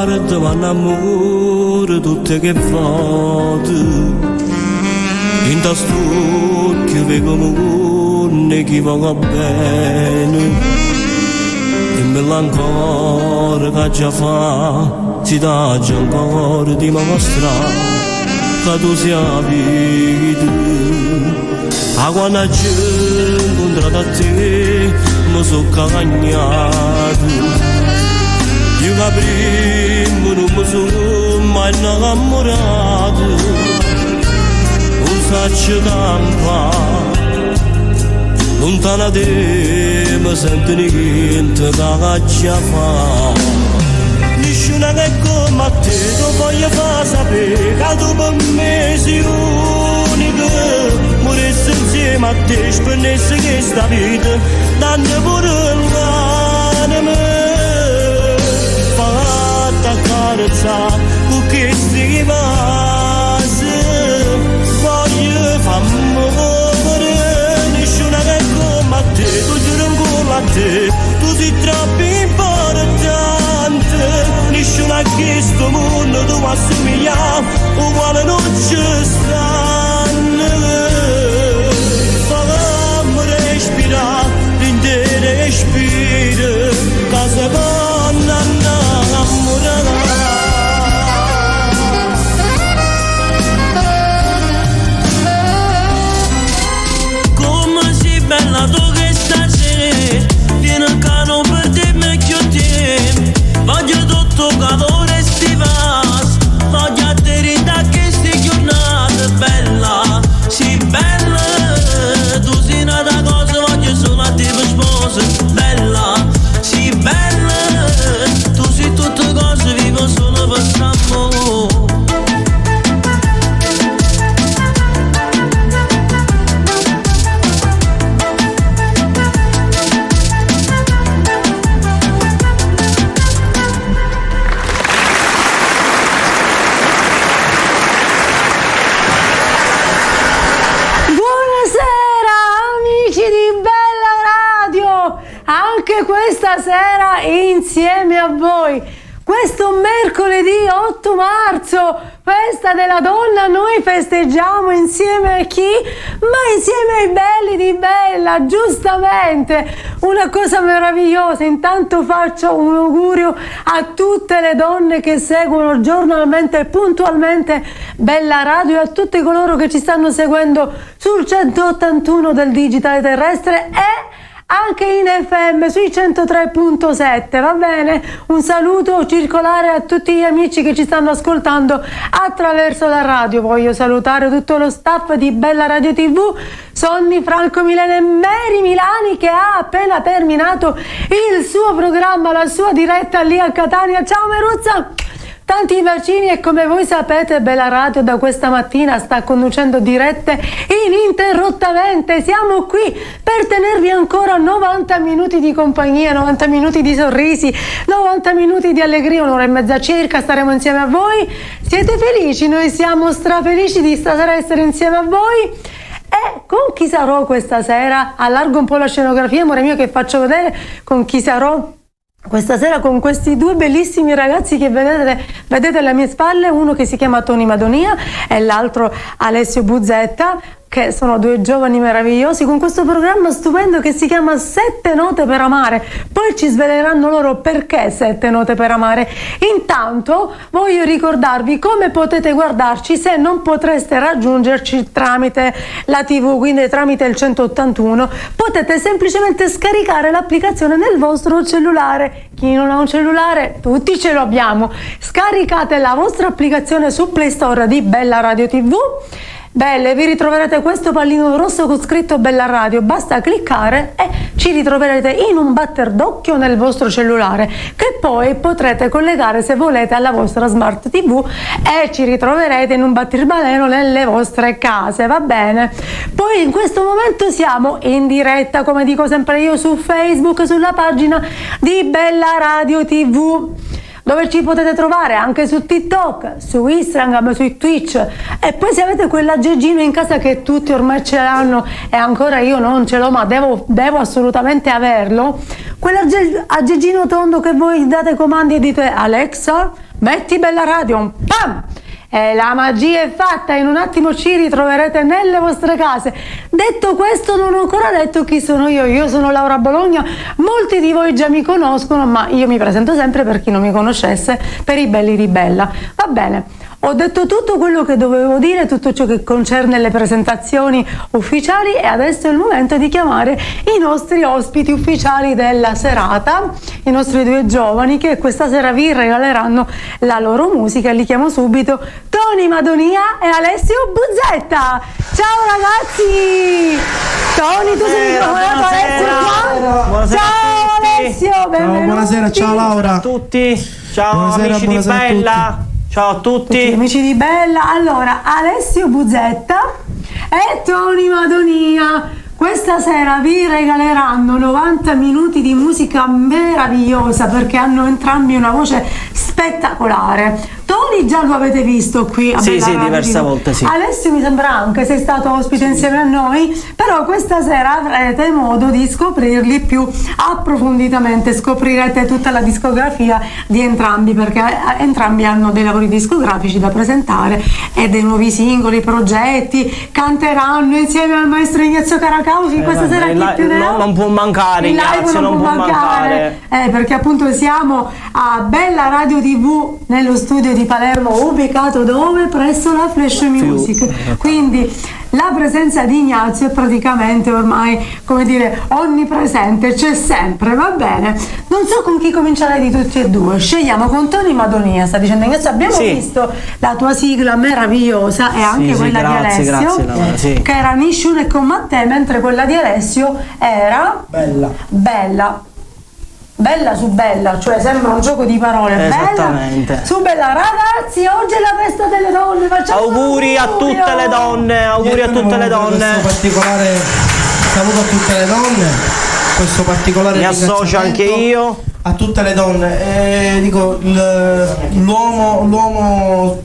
guarda ma l'amore tutte che foto in ta stucchio vedo ne chi va bene e me l'ancora che già fa si dà già ancora di mostrare che tu sia vita a quando ci incontrato a te mi sono cagnato io che prima non mi sono mai innamorato non saccio campare lontana da te mi sento niente che già fa nessuno che come a te lo voglio far sapere che tu per me sei unica moresse insieme a te spennesse questa vita danno pure l'anima fatta accarezzare con questi vasi voglio fare nessuno che come a te tu giuro come a te tu sei troppo importante nessuno a questo mondo tu assomigliamo uguale non ci stanno fammi respirare l'intero respiro casa donna innamorata come sei bella tu che stasera vieni a cano per te meglio te voglio tutto calore stivas voglio a te rinda che sti giornate bella sì bella tu sei nata cosa voglio solo a te per sposa bella sì bella tu sei tutte cose vivo solo per st'amore anche questa sera insieme a voi questo mercoledì 8 marzo festa della donna noi festeggiamo insieme a chi? Ma insieme ai belli di Bella giustamente una cosa meravigliosa intanto faccio un augurio a tutte le donne che seguono giornalmente e puntualmente Bella Radio e a tutti coloro che ci stanno seguendo sul 181 del digitale terrestre e anche in FM sui 103.7 va bene? Un saluto circolare a tutti gli amici che ci stanno ascoltando attraverso la radio. Voglio salutare tutto lo staff di Bella Radio TV, Sonny, Franco Milene e Mary Milani che ha appena terminato il suo programma, la sua diretta lì a Catania. Ciao Meruzza! Tanti bacini e come voi sapete Bella Radio da questa mattina sta conducendo dirette ininterrottamente, siamo qui per tenervi ancora 90 minuti di compagnia, 90 minuti di sorrisi, 90 minuti di allegria, un'ora e mezza circa staremo insieme a voi. Siete felici? Noi siamo strafelici di stasera essere insieme a voi. E con chi sarò questa sera? Allargo un po' la scenografia, amore mio, che faccio vedere con chi sarò questa sera, con questi due bellissimi ragazzi che vedete alle mie spalle, uno che si chiama Tony Madonia e l'altro Alessio Buzzetta, che sono due giovani meravigliosi con questo programma stupendo che si chiama 7 note per amare. Poi ci sveleranno loro perché 7 note per amare. Intanto voglio ricordarvi come potete guardarci se non potreste raggiungerci tramite la TV, quindi tramite il 181. Potete semplicemente scaricare l'applicazione nel vostro cellulare. Chi non ha un cellulare, tutti ce lo abbiamo. Scaricate la vostra applicazione su Play Store di Bella Radio TV. Belle, vi ritroverete questo pallino rosso con scritto Bella Radio, basta cliccare e ci ritroverete in un batter d'occhio nel vostro cellulare che poi potrete collegare se volete alla vostra smart TV e ci ritroverete in un battirbaleno nelle vostre case, va bene? Poi in questo momento siamo in diretta, come dico sempre io, su Facebook, sulla pagina di Bella Radio TV, dove ci potete trovare anche su TikTok, su Instagram, su Twitch. E poi se avete quell'aggeggino in casa che tutti ormai ce l'hanno e ancora io non ce l'ho, ma devo assolutamente averlo, quell'aggeggino tondo che voi date comandi e dite Alexa metti Bella Radio, pam! E la magia è fatta, in un attimo ci ritroverete nelle vostre case. Detto questo, non ho ancora detto chi sono io sono Laura Bologna, molti di voi già mi conoscono, ma io mi presento sempre per chi non mi conoscesse, per i belli di Bella. Va bene, ho detto tutto quello che dovevo dire, tutto ciò che concerne le presentazioni ufficiali, e adesso è il momento di chiamare i nostri ospiti ufficiali della serata, i nostri due giovani che questa sera vi regaleranno la loro musica. Li chiamo subito: Tony Madonia e Alessio Buzzetta. Ciao ragazzi! Tony, tu sei microfonato, Alessio qua? Buonasera. Ciao Alessio, benvenuti. Ciao, buonasera, ciao Laura. Ciao a tutti, ciao Buonasera, amici buonasera di a Bella, ciao a tutti. Tutti amici di Bella. Allora, Alessio Buzzetta e Tony Madonia questa sera vi regaleranno 90 minuti di musica meravigliosa, perché hanno entrambi una voce spettacolare. Tony già lo avete visto qui a Sì, Bella sì, Radio diverse TV. volte, sì. Alessio mi sembra anche sei stato ospite insieme a noi, però questa sera avrete modo di scoprirli più approfonditamente, scoprirete tutta la discografia di entrambi, perché entrambi hanno dei lavori discografici da presentare e dei nuovi singoli, progetti, canteranno insieme al maestro Ignazio Caracausi. Questa sera chi più ne ha? Non può mancare, Il live Ignazio, non può mancare. Perché appunto siamo a Bella Radio TV nello studio di Palermo, ubicato dove? Presso la Flash Music. Quindi la presenza di Ignazio è praticamente ormai, come dire, onnipresente, c'è sempre, va bene. Non so con chi cominciare di tutti e due. Scegliamo con Tony Madonia, sta dicendo Ignazio. Abbiamo visto la tua sigla meravigliosa e anche quella di Alessio, grazie, Laura, sì. che era Nisciun e con Matteo, mentre quella di Alessio era Bella su Bella, cioè sembra un gioco di parole. Esattamente. Bella su Bella. Ragazzi, oggi è la festa delle donne, facciamo Auguri a tutte le donne, auguri a tutte le donne. Questo particolare saluto a tutte le donne, questo particolare Mi associo anche io a tutte le donne. Dico, l'uomo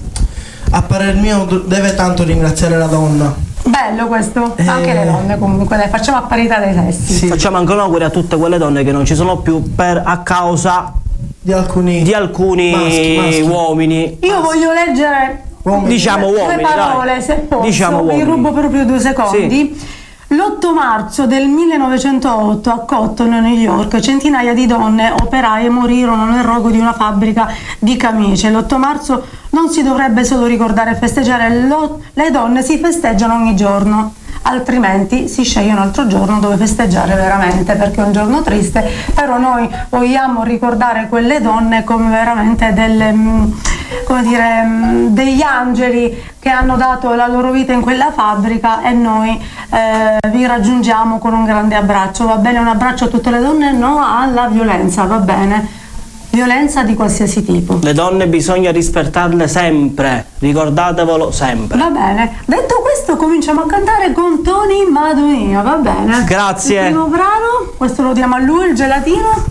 a parer mio deve tanto ringraziare la donna. Bello questo, anche le donne comunque, dai, facciamo a parità dei sessi. Sì. Facciamo anche un auguri a tutte quelle donne che non ci sono più a causa Di alcuni maschi. Uomini. Io voglio leggere Diciamo due uomini, parole, dai. se posso, Diciamo vi uomini. rubo proprio 2 secondi. L'8 marzo del 1908 a Cotton, New York, centinaia di donne operaie morirono nel rogo di una fabbrica di camicie. L'8 marzo non si dovrebbe solo ricordare e festeggiare, le donne si festeggiano ogni giorno, altrimenti si sceglie un altro giorno dove festeggiare veramente, perché è un giorno triste, però noi vogliamo ricordare quelle donne come veramente degli angeli che hanno dato la loro vita in quella fabbrica, e noi vi raggiungiamo con un grande abbraccio. Va bene, un abbraccio a tutte le donne, no alla violenza, va bene? Violenza di qualsiasi tipo. Le donne bisogna rispettarle sempre, ricordatevelo sempre. Va bene, detto questo cominciamo a cantare con Tony Madonia, va bene? Grazie. Il primo brano, questo lo diamo a lui, il gelatino.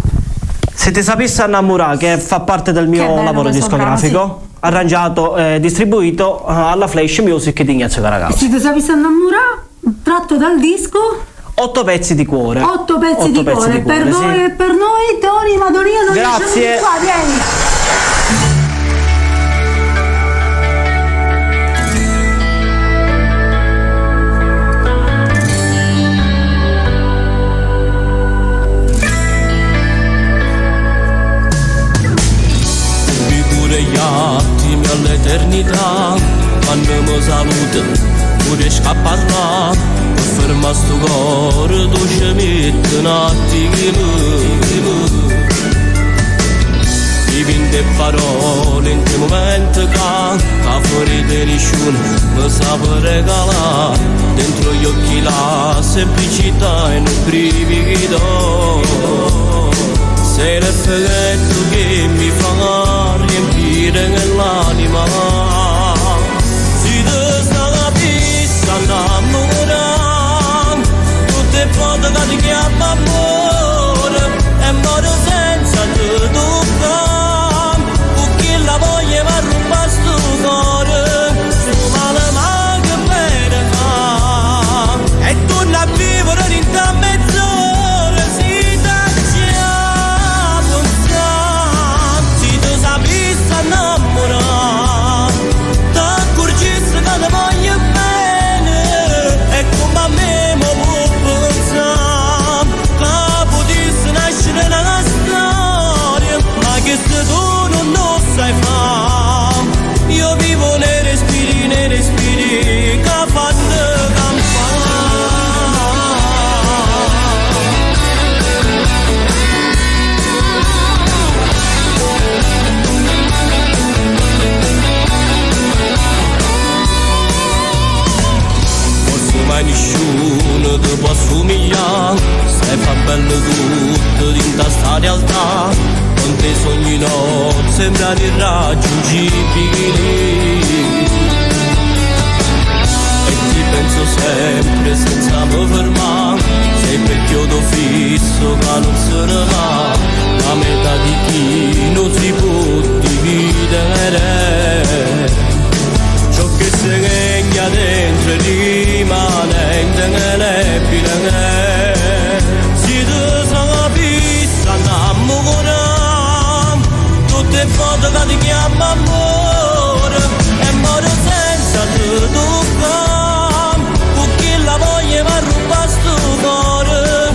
Se ti sapessi innamorare, che fa parte del Che mio bello lavoro questo discografico, brano, arrangiato e distribuito alla Flash Music di Ignazio Caracausi. Se ti sapessi innamorare, tratto dal disco 8 pezzi di cuore. 8 pezzi di cuore, per sì. voi e per noi, Tony Madonia, non Grazie. lasciamo di qua, vieni. Gli attimi all'eternità quando mi saluta pure scappa a parlare per fermare sto cuore tu ci metti un attimo divinte parole in quei momenti che fuori di nessuno mi sa regalare dentro gli occhi la semplicità e un brivido. Sei l'effetto che mi fa riempire nell'anima. Si te sta la pista innamorata, tutte foto che ti chiama amore, e muore senza te toccare, perché la voglia va a rubare sto cuore, sto male ma che bene fa, e torna a vivere in ta mezz'ora, si io vivo nei respiri che fanno ma nessuno ti può somigliare, se fa bello tutto in sta realtà, con te sogni no, sembrano irraggiungibili. E ti penso sempre senza mi fermare, sei quel chiodo fisso che non se ne va, la metà di chi non si può dividere. Ciò che si regna dentro rimane indelebile. Si te sapesse innamorare, tutte volte che ti chiamo amore, e muore senza te toccare, perché la voglia mi ruba sto cuore,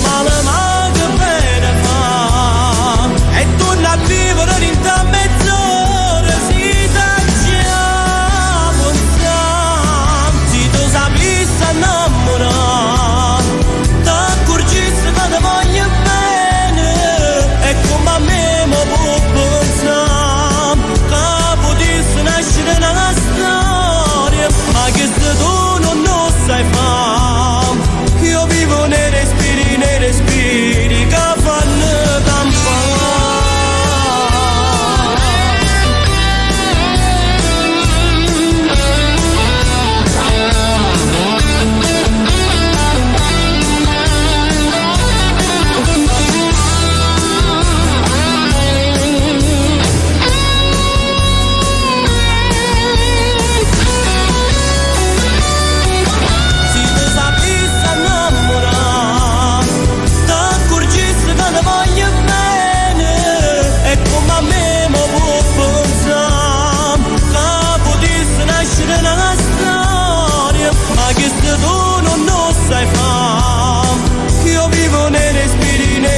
male ma che bene fa, e torna a vivere in te mezz'ora, si innamorare, t'accorgissi che ti voglio bene, e come a me mi può pensare, che potessi nascere nella storia, ma che se tu non lo sai fare, io vivo nei respiri che fanno campare.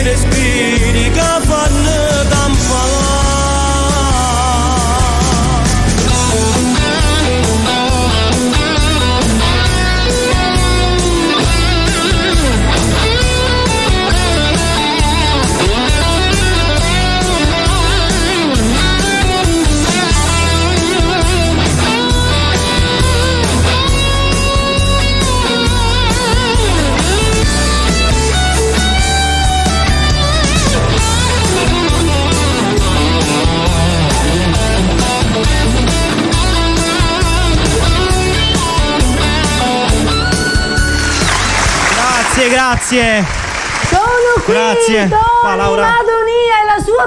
Respiri che fanno Grazie. Sono qui, Grazie. Tony Laura. Madonia e la sua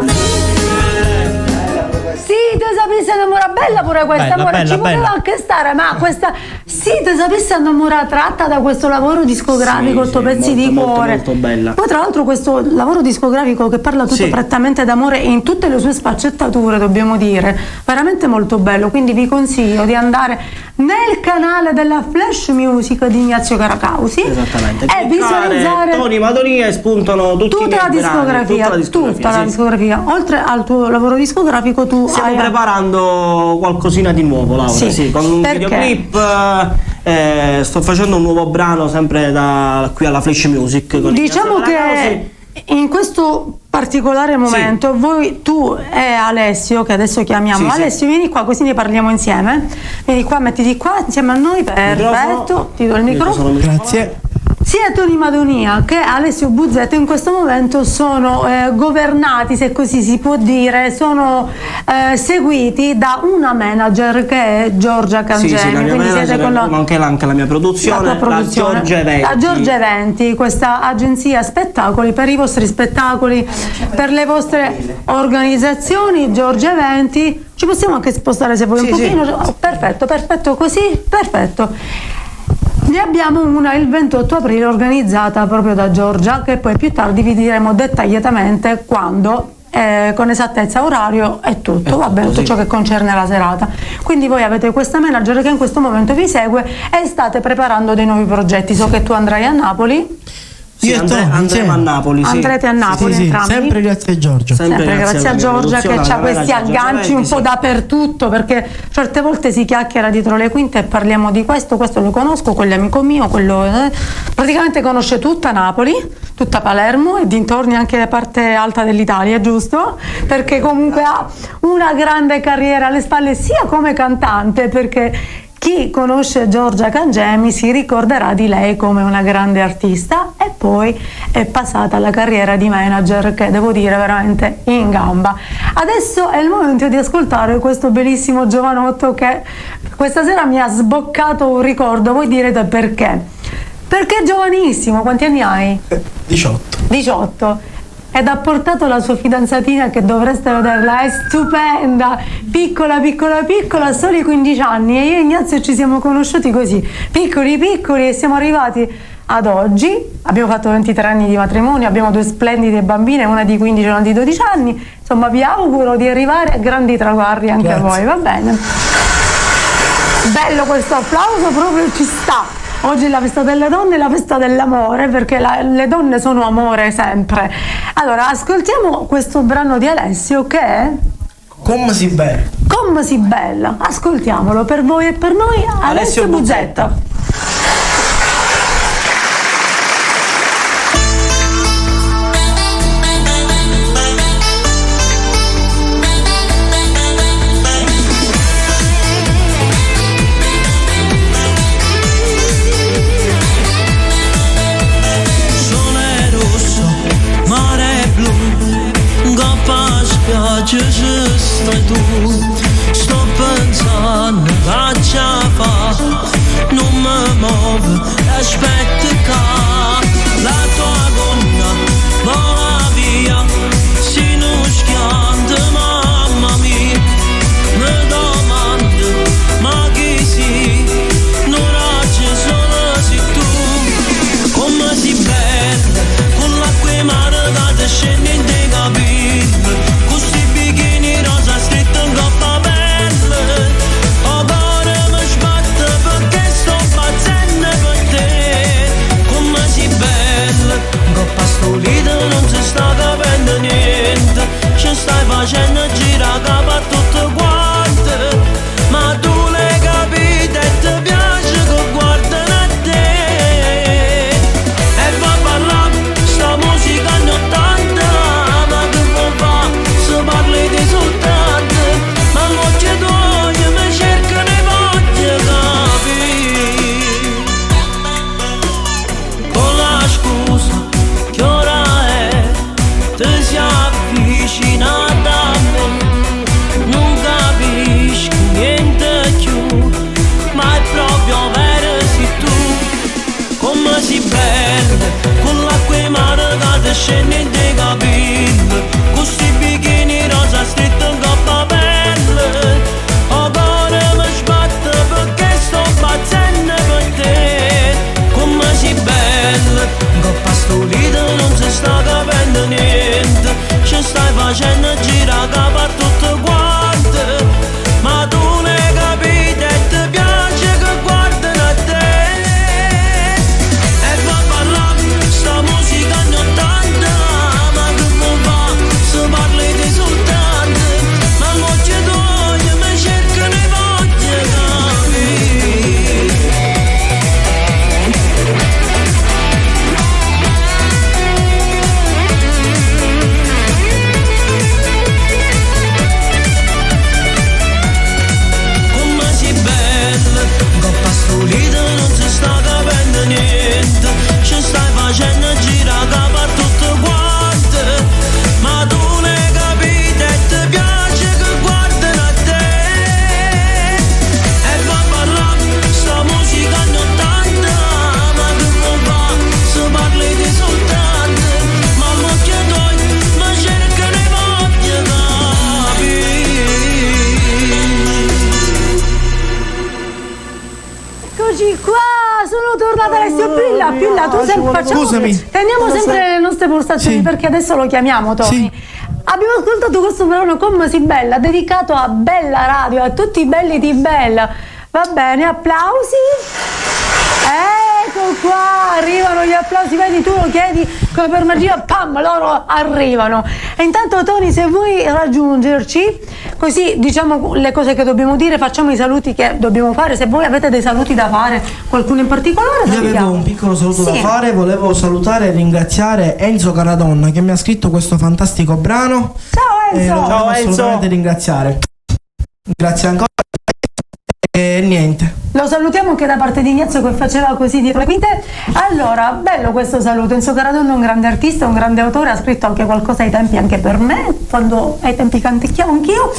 sì, te sapessi innamorare, bella pure questa, Bella, amore, bella, ci poteva bella. anche stare, ma questa sì, te sapessi innamorare, tratta da questo lavoro discografico, Sì, sto sì, pezzi di molto, cuore. molto bella. Poi tra l'altro questo lavoro discografico che parla tutto Sì. prettamente d'amore in tutte le sue sfaccettature, dobbiamo dire, veramente molto bello, quindi vi consiglio di andare nel canale della Flash Music di Ignazio Caracausi Esattamente. e Cliccare visualizzare Tony Madonia e spuntano tutti tutta i la miei brani, discografia, tutta la sì. discografia. Oltre al tuo lavoro discografico tu Stiamo hai preparando qualcosina di nuovo, Laura, Sì. con un Perché? videoclip, sto facendo un nuovo brano sempre da qui alla Flash Music con diciamo Ignazio Caracausi. che in questo particolare momento tu e Alessio, che adesso chiamiamo Sì, sì. Alessio, vieni qua così ne parliamo insieme, vieni qua, mettiti qua insieme a noi, perfetto, ti do il microfono. Grazie. Sia Tony Madonia che Alessio Buzzetto in questo momento sono governati, se così si può dire, sono seguiti da una manager che è Giorgia Cangemi. Sì, la mia quindi manager, siete con ma anche la mia produzione, la tua produzione, la Giorgia Eventi. La Giorgia Eventi, questa agenzia spettacoli per i vostri spettacoli, per le vostre organizzazioni. Giorgia Eventi, ci possiamo anche spostare se vuoi un Sì, pochino. sì. Oh, perfetto, così, perfetto. Ne abbiamo una il 28 aprile organizzata proprio da Giorgia, che poi più tardi vi diremo dettagliatamente quando, con esattezza orario e tutto, va bene, tutto sì. ciò che concerne la serata. Quindi voi avete questa manager che in questo momento vi segue e state preparando dei nuovi progetti. So che tu andrai a Napoli. Sì, Io e Tony, andremo insieme. a Napoli, sì. Andrete a Napoli Sì, entrambi? sempre grazie a Giorgio. Sempre grazie a Giorgia che ha questi agganci un po' dappertutto, perché certe volte si chiacchiera dietro le quinte e parliamo di questo lo conosco, quello è amico mio, quello praticamente conosce tutta Napoli, tutta Palermo e dintorni, anche la parte alta dell'Italia, giusto? Perché comunque ha una grande carriera alle spalle sia come cantante, perché chi conosce Giorgia Cangemi si ricorderà di lei come una grande artista, e poi è passata alla carriera di manager, che devo dire veramente in gamba. Adesso è il momento di ascoltare questo bellissimo giovanotto che questa sera mi ha sboccato un ricordo. Voi direte perché? Perché è giovanissimo. Quanti anni hai? 18. 18. Ed ha portato la sua fidanzatina, che dovreste vederla, è stupenda, piccola, soli 15 anni, e io e Ignazio ci siamo conosciuti così, piccoli, e siamo arrivati ad oggi. Abbiamo fatto 23 anni di matrimonio, abbiamo 2 splendide bambine, una di 15 e una di 12 anni, insomma vi auguro di arrivare a grandi traguardi anche a voi, va bene? Bello questo applauso, proprio ci sta. Oggi è la festa delle donne e la festa dell'amore, perché le donne sono amore sempre. Allora, ascoltiamo questo brano di Alessio che è Come si bella. Come si bella. Ascoltiamolo per voi e per noi, Alessio Buzzetta. Ci stai tu, sto pensando a ce fa, non mi muovo, aspetta che la tua donna vola via, si non schianta mamma mia, mi domando ma chi si, non c'è solo sei tu, come si bella, con l'acqua e mare che scende in te capire. Rosa scritta in coppa bella, o cuore mi sbatte perché sto pazzendo per te. Come si bella, in coppa sto lido non si sta capendo niente, ci stai facendo girare capo a tutto quanto, ma tu l'hai capito e ti piace che guardano a te. E va parlando sta musica anni 80, ma che vuoi fare se parli di soltanto. Con l'acqua e mare che scende in te capire, questi bikini rosa stretto in coppa bella, o cuore mi sbatte perché sto pazzendo per te. Come si bella, in coppa sto lido non si sta capendo niente, ci stai facendo girare capo a tutto quanto, ma tu l'hai capito e ti piace che guardano a te. Sta musica anni 80, ma che vuoi fare se parli di soltanto, ma l'occhio tuoi mi cercano e voglio capire. Come si bella, coppa stolita non si sta capendo niente, ci stai facendo girare capo a tutto quanto, ma tu l'hai capito e ti piace che guardano a te. E va parlando sta musica anni 80, ma che vuoi fare se parli di soltanto, ma l'occhio tuoi mi cercano e voglio capire. Eccoci qua, sono tornata Alessio. Pilla, tu sempre Scusami. teniamo sempre le nostre postazioni, Sì. perché adesso lo chiamiamo Tony. Sì. Abbiamo ascoltato questo brano Come si bella, dedicato a Bella Radio, a tutti i belli di Bella. Va bene, applausi. qua, arrivano gli applausi, vedi, tu lo chiedi come per magia, pam, loro arrivano. E intanto Tony, se vuoi raggiungerci, così diciamo le cose che dobbiamo dire, facciamo i saluti che dobbiamo fare, se voi avete dei saluti da fare, qualcuno in particolare. Io avevo un piccolo saluto da fare, volevo salutare e ringraziare Enzo Caradonna che mi ha scritto questo fantastico brano. Ciao Enzo! Lo volevo assolutamente ringraziare. Grazie ancora. E niente. Lo salutiamo anche da parte di Ignazio che faceva così dietro le quinte. Allora, bello questo saluto. Enzo Caradonna è un grande artista, un grande autore, ha scritto anche qualcosa ai tempi anche per me, quando ai tempi canticchiavo anch'io.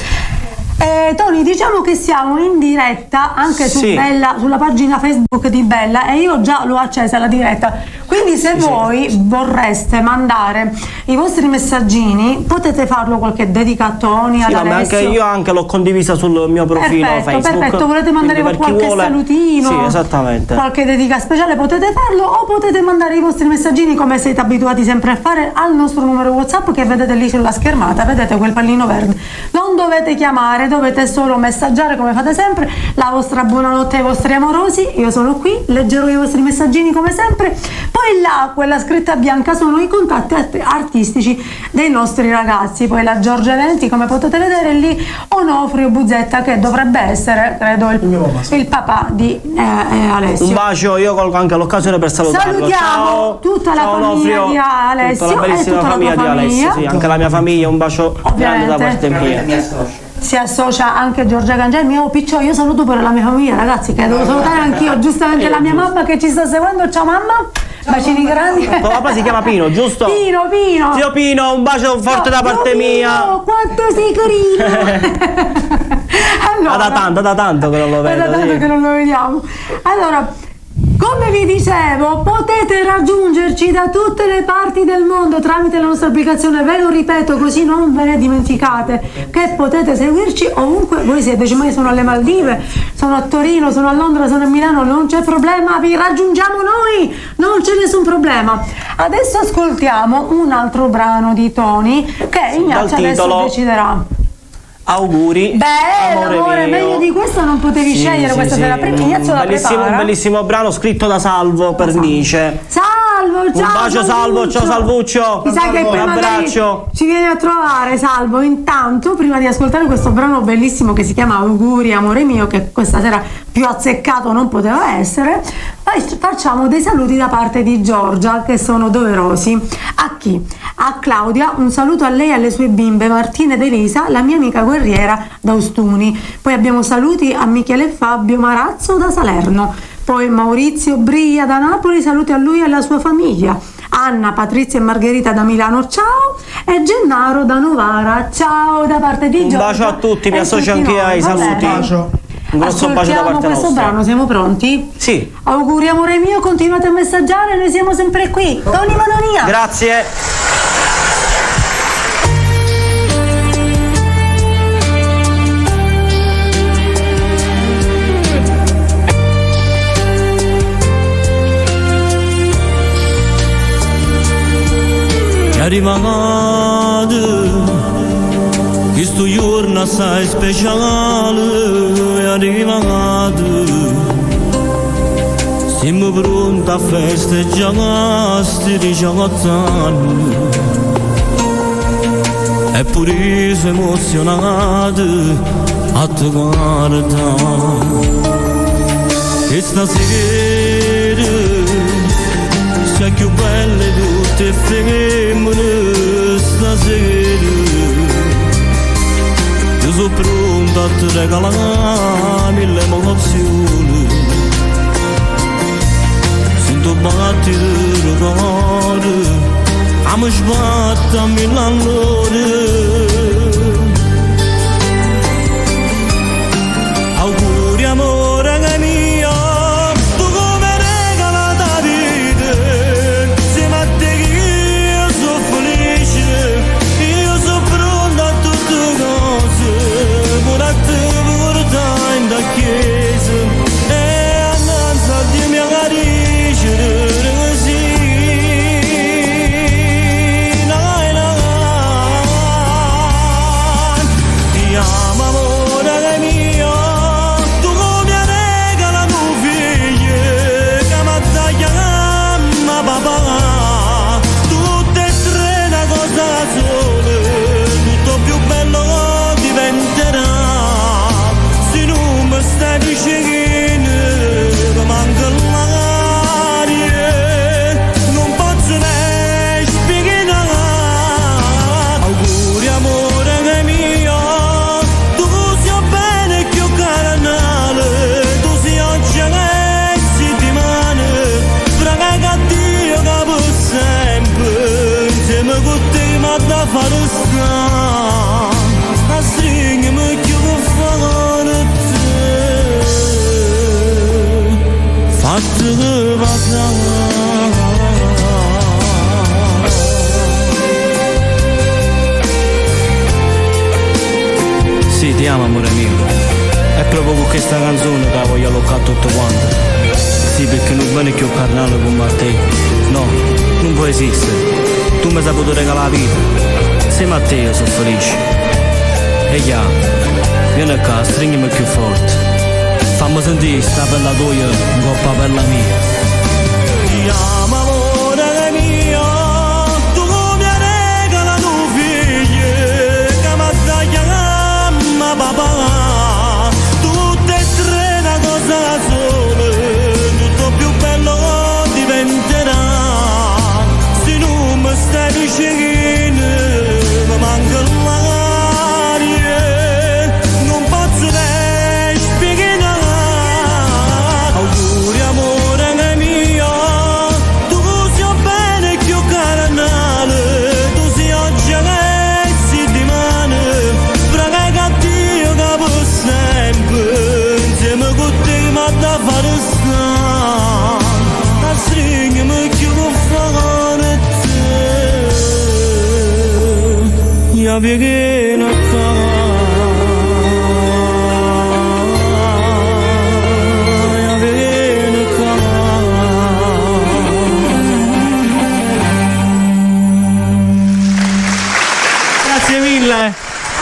Tony, diciamo che siamo in diretta anche su Bella, sulla pagina Facebook di Bella, e io già l'ho accesa la diretta, quindi se voi vorreste mandare i vostri messaggini potete farlo, qualche dedica a Tony, ad Alessio. Io anche l'ho condivisa sul mio profilo Facebook. Perfetto, volete mandare qualche salutino, sì, esattamente, qualche dedica speciale, potete farlo, o potete mandare i vostri messaggini come siete abituati sempre a fare al nostro numero WhatsApp che vedete lì sulla schermata, vedete quel pallino verde, non dovete chiamare, dovete solo messaggiare come fate sempre, la vostra buonanotte ai vostri amorosi, io sono qui, leggerò i vostri messaggini come sempre, poi là, quella scritta bianca sono i contatti artistici dei nostri ragazzi, poi la Giorgia Eventi, come potete vedere lì, Onofrio Buzzetta che dovrebbe essere, credo, il papà di Alessio. Un bacio, io colgo anche l'occasione per salutarlo. Salutiamo tutta la famiglia di Alessio, tutta la bellissima famiglia di Alessio, sì, anche la mia famiglia, un bacio grande da parte mia. Si associa anche Giorgia Cangelli, mio picciò, io saluto pure la mia famiglia, ragazzi, che devo salutare anch'io, giustamente la mia mamma che ci sta seguendo. Ciao mamma, bacini grandi. Tuo papà si chiama Pino, giusto? Pino. Zio Pino, un bacio forte da parte mia. Quanto sei carino. Allora, da tanto che non lo vedo. Da tanto che non lo vediamo. Allora, come vi dicevo, potete raggiungerci da tutte le parti del mondo tramite la nostra applicazione, ve lo ripeto così non ve ne dimenticate, che potete seguirci ovunque voi siete. Cioè, io sono alle Maldive, sono a Torino, sono a Londra, sono a Milano, non c'è problema, vi raggiungiamo noi, non c'è nessun problema. Adesso ascoltiamo un altro brano di Tony che Ignazio adesso deciderà. Auguri. Bello, amore, meglio di questo non potevi scegliere questa sera. Prima Ignazio la prepara. Un bellissimo brano scritto da Salvo Pernice. Salvo, ciao. Un bacio Salvo, ciao Salvuccio. Mi sa che un abbraccio. Ci vieni a trovare, Salvo. Intanto, prima di ascoltare questo brano bellissimo che si chiama Auguri amore mio, che questa sera più azzeccato non poteva essere, facciamo dei saluti da parte di Giorgia che sono doverosi. A chi? A Claudia, un saluto a lei e alle sue bimbe Martina ed Elisa, la mia amica guerriera da Ostuni. Poi abbiamo saluti a Michele e Fabio Marazzo da Salerno. Poi Maurizio Bria da Napoli, saluti a lui e alla sua famiglia. Anna, Patrizia e Margherita da Milano, ciao. E Gennaro da Novara, ciao da parte di Giorgia. Un bacio a tutti, mi associo anche ai saluti. Un grosso bacio da parte questo nostra. Brano, siamo pronti? Sì. Auguri amore mio, continuate a messaggiare, noi siamo sempre qui. Tony Madonia. Grazie. Arrivato questo giorno assai speciale, è arrivato, siamo pronti a festeggiare sti 18 anni, eppure siamo emozionati a te guardare, e stasera sia più belle tutte femmine stasera, io sono pronto a te regalare mille emozioni, sento battere il cuore, mi sbatte a mille all'ora. Auguri amore che mio, tu come regala da vita, insieme a te che io sono felice, io sono pronto a tutte cose, pure a te portare in da chiesa, e annanzi a Dio mi accarisce così, amore mio. È proprio con questa canzone che voglio loccare tutto quanto. Sì, perché non viene più carnale come a te. No, non può esistere. Tu mi sai potuto regalare la vita. Insieme a te io sono felice. E vieni qua, stringimi più forte. Fammi sentire sta bella tua in coppa per la mia. Ti amo amore mio, tu mi regala tu figlio, che mi chiama papà. Tutte e tre una cosa sola, tutto più bello diventerà. Se non mi stai vicino, mi manca l'aria, non posso spiegare. Auguri amore mio, tu sia bene più carnale, tu sia oggi che si dimane, fraga cattivo che per sempre, insieme con te ma da fare sta, a stringimi più forte, io viene qua. Grazie mille.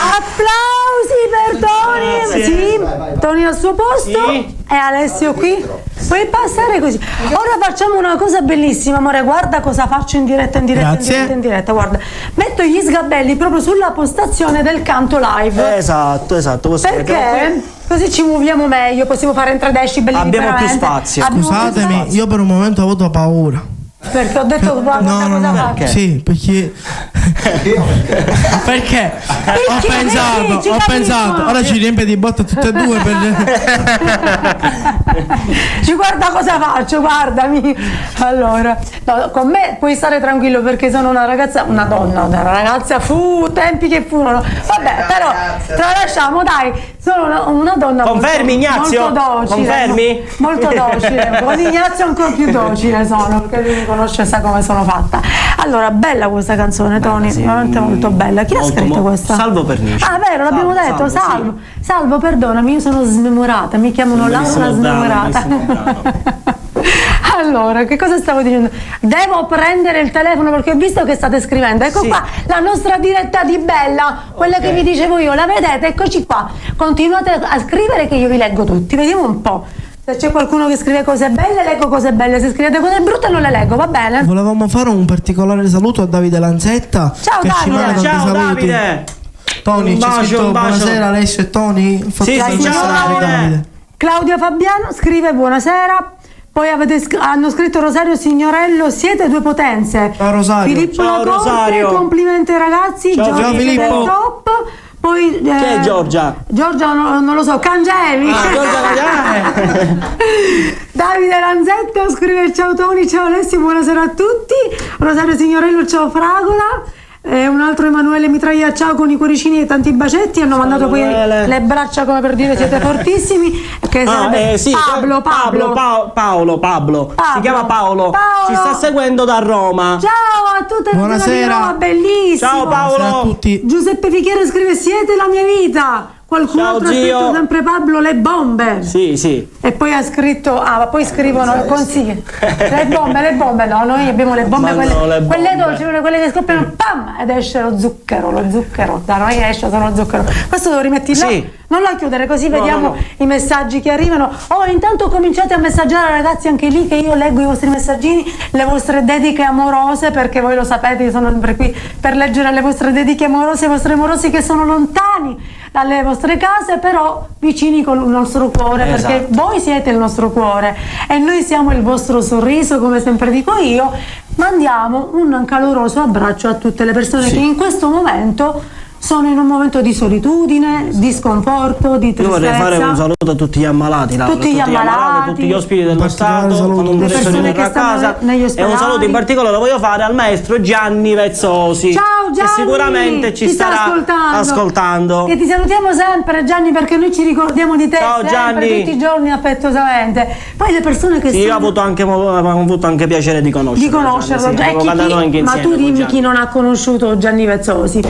Applausi per Tony. Grazie. Sì, Tony al suo posto Sì. e Alessio qui. Puoi passare così. Ora facciamo una cosa bellissima, amore. Guarda cosa faccio in diretta, Grazie. in diretta. Guarda, metto gli sgabelli proprio sulla postazione del canto live. Esatto. Perché così ci muoviamo meglio, possiamo fare in 3 decibel. Abbiamo più liberamente. spazio. Abbiamo più Scusatemi, spazio. io per un momento ho avuto paura. Perché ho detto guarda No, cosa no, faccio. sì, perché Perché? ho pensato, Ci ho capiscono. pensato, ora ci riempie di botte tutte e due per Ci guarda cosa faccio, guardami. Allora, no, con me puoi stare tranquillo perché sono una ragazza, una donna, una ragazza, tempi che furono. Vabbè, però tralasciamo, dai, sono una donna Confermi, Ignazio? molto docile. Confermi? Molto docile. Con Ignazio ancora più docile sono, perché lui mi conosce e sa come sono fatta. Allora, bella questa canzone, Tony, veramente molto bella. Chi ha scritto questa? Salvo Pernice. Ah, vero, l'abbiamo detto, Salvo. Salvo, perdonami, io sono smemorata, mi chiamano Laura Bellissimo brano, smemorata. bellissimo Allora, che cosa stavo dicendo? Devo prendere il telefono perché ho visto che state scrivendo. Ecco Sì. qua, la nostra diretta di Bella, quella che vi dicevo io, la vedete? Eccoci qua. Continuate a scrivere che io vi leggo tutti. Vediamo un po'. Se c'è qualcuno che scrive cose belle, leggo cose belle. Se scrivete cose brutte, non le leggo, va bene? Volevamo fare un particolare saluto a Davide Lanzetta Ciao, che ci Davide. manda tanti Ciao saluti. Davide. Tony, Un ci ha bacio, scritto un bacio. buonasera Alessio e Tony. Sì, Fatto sì, registrare ciao, Davide. Claudia Fabiano scrive buonasera. Poi hanno scritto Rosario Signorello, siete due potenze. Ciao, Rosario. Filippo Ciao, Lacorte, Rosario. complimenti ragazzi. Ciao, Giorgia Filippo. del top. Poi Chi è Giorgia? Giorgia non lo so, Cangeli. Davide Lanzetto scrive ciao Tony, ciao Alessio, buonasera a tutti. Rosario Signorello, ciao Fragola. Un altro Emanuele Mitraglia, ciao con i cuoricini e tanti bacetti. Hanno mandato poi Emanuele. le braccia come per dire siete fortissimi. Che sarebbe Sì, Paolo. Pablo. Si chiama Paolo. Ci sta seguendo da Roma. Ciao a tutte le persone di Buonasera. Roma, bellissimo. Ciao, Paolo. Buonasera a tutti. Giuseppe Fichiere scrive siete la mia vita. Qualcun Ciao, altro ha zio. scritto sempre Pablo le bombe. Sì. E poi ha scritto, ma poi scrivono consigli. Le bombe, no, noi abbiamo le bombe, Ma quelle, no, le bombe. quelle dolci, quelle che scoppiano, pam, ed esce lo zucchero, da noi esce solo lo zucchero. Questo lo rimetti là, Sì. non la chiudere così No, vediamo no. i messaggi che arrivano. Intanto cominciate a messaggiare ragazzi anche lì che io leggo i vostri messaggini, le vostre dediche amorose, perché voi lo sapete, io sono sempre qui per leggere le vostre dediche amorose, i vostri amorosi che sono lontani dalle vostre case, però vicini con il nostro cuore, perché Esatto. voi siete il nostro cuore e noi siamo il vostro sorriso, come sempre dico io. Mandiamo un caloroso abbraccio a tutte le persone che in questo momento sono in un momento di solitudine, di sconforto, di Io tristezza. vorrei fare un saluto a tutti gli ammalati, Laura, Tutti gli ammalati, tutti gli ospiti dello particolare Stato, saluto. quando non Le riescono persone a che tornare a stanno casa. negli E un ospedali. saluto in particolare lo voglio fare al maestro Gianni Vezzosi. Ciao Gianni, che sicuramente ci sta starà ascoltando. E ti salutiamo sempre Gianni, perché noi ci ricordiamo di te Ciao, sempre, Gianni. tutti i giorni affettuosamente. Poi le persone che Sì, io ho sono avuto anche piacere di conoscerlo. di conoscerlo Gianni, sì, già. avevo cantato anche Ma insieme tu con dimmi Gianni. chi non ha conosciuto Gianni Vezzosi.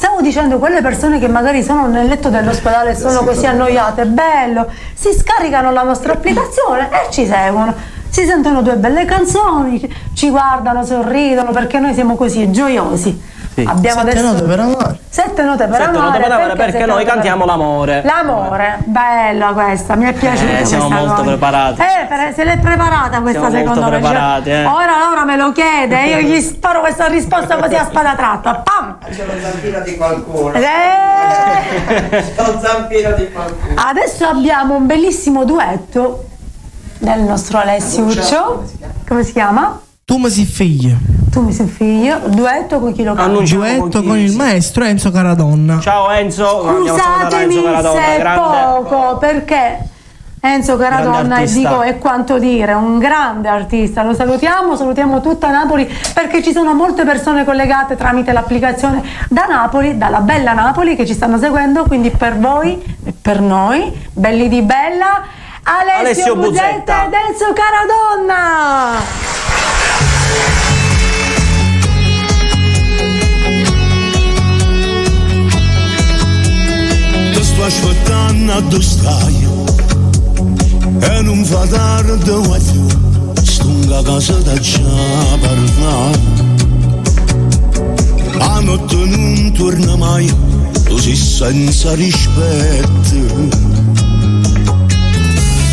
stavo dicendo, quelle persone che magari sono nel letto dell'ospedale e sono così annoiate, bello, si scaricano la nostra applicazione e ci seguono, si sentono 2 belle canzoni, ci guardano, sorridono, perché noi siamo così gioiosi. Sì. Abbiamo 7 adesso note per amare. 7 note per 7 note amare, per amare, perché noi cantiamo l'amore. L'amore, bella questa, mi è piaciuta. Siamo questa molto cosa. preparati. Se l'è preparata questa, Siamo secondo molto me. preparati, Ora me lo chiede, io gli sparo questa risposta così a spada tratta. Pam! C'è lo zampino di qualcuno. Lo zampino di qualcuno. Adesso abbiamo un bellissimo duetto del nostro Alessiuccio. Come si chiama? Tu mi sei figlio. Tu mi sei figlio. Duetto con chi lo canta? Annunciamo Duetto chi? con il maestro Enzo Caradonna. Ciao Enzo. Scusatemi se è poco, perché Enzo Caradonna Grande artista. è quanto dire, un grande artista. Lo salutiamo tutta Napoli, perché ci sono molte persone collegate tramite l'applicazione da Napoli, dalla bella Napoli, che ci stanno seguendo, quindi per voi e per noi, belli di bella, Alessio Buzetta ed Enzo Caradonna. Sto aspettando a dove stai e non fa tardi quando sto a casa da già parlare. La notte non torna mai, tu sei senza rispetto.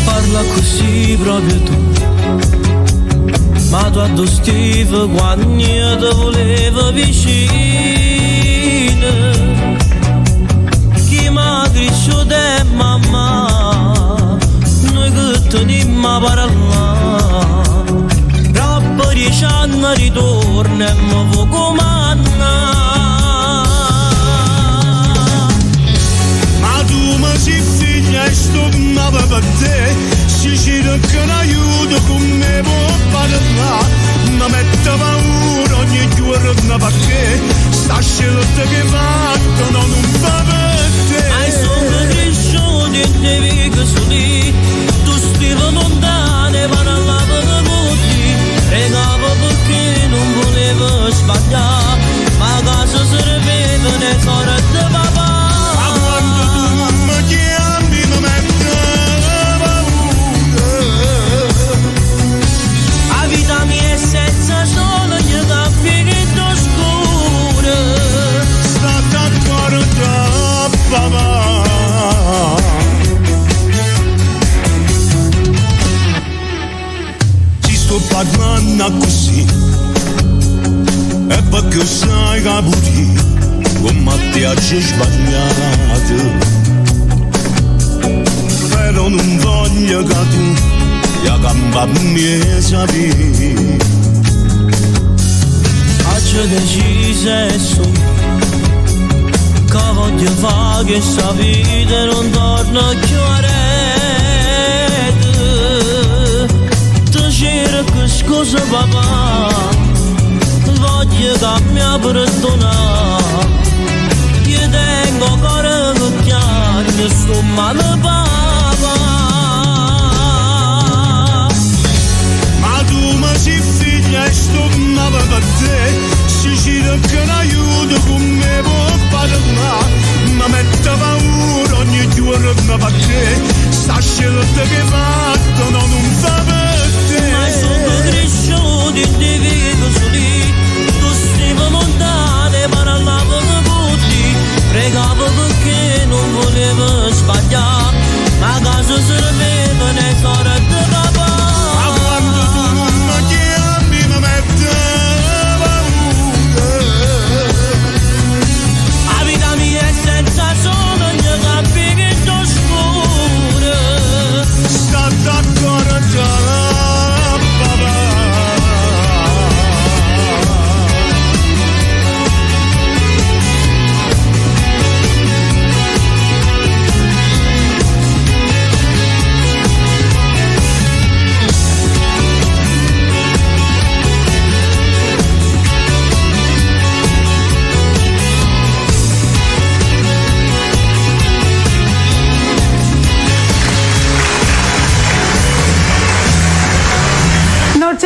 Parla così proprio tu, ma tu addostivo quando io ti volevo vicino. Chi mi cresciuto è mamma, noi che teniamo a parlare. Troppo 10 anni ritorno e mi vuoi comandare. Ma tu mi sei figlia e sto nata per te, si ci che un aiuto con me può parlare. Mi mette paura ogni giorno perché sta scelta che fatto non fa per te. Ai sono cresciuti e devi che sono lì, tu stivi lontane, parlavano con te, pregavo perché non volevo sbagliare, ma casa serveva nel cuore di papà. Ma quando tu non mi chiami mi mette paura. La vita mia è senza sole, gli campi che tu scuro. State ancora papà. Ci sto parlando così e perché sai che puti come ti ha sbagliato. Però non voglio che tu la gamba mi sapere. Oggi deciso e so che voglio fare che sta vita non torna più aretto. Ti cerco scusa papà, voglio che mi perdonare. Io tengo cuore che piange, sto male papà. Ma tu mi sei figlia e sto nata per te, si ci che un aiuto con me può parlare. Mi mette paura ogni giorno perché sta scelta che fatto non fa per te. Ma sono cresciuti e devi che sono lì, tu stivi lontane, parlavano con te, pregavo perché non volevo sbagliare, ma casa serveva nel cuore di papà. Ma quando tu non mi chiami mi mette paura. La vita mia è senza sole, gli campi che tu scuro. State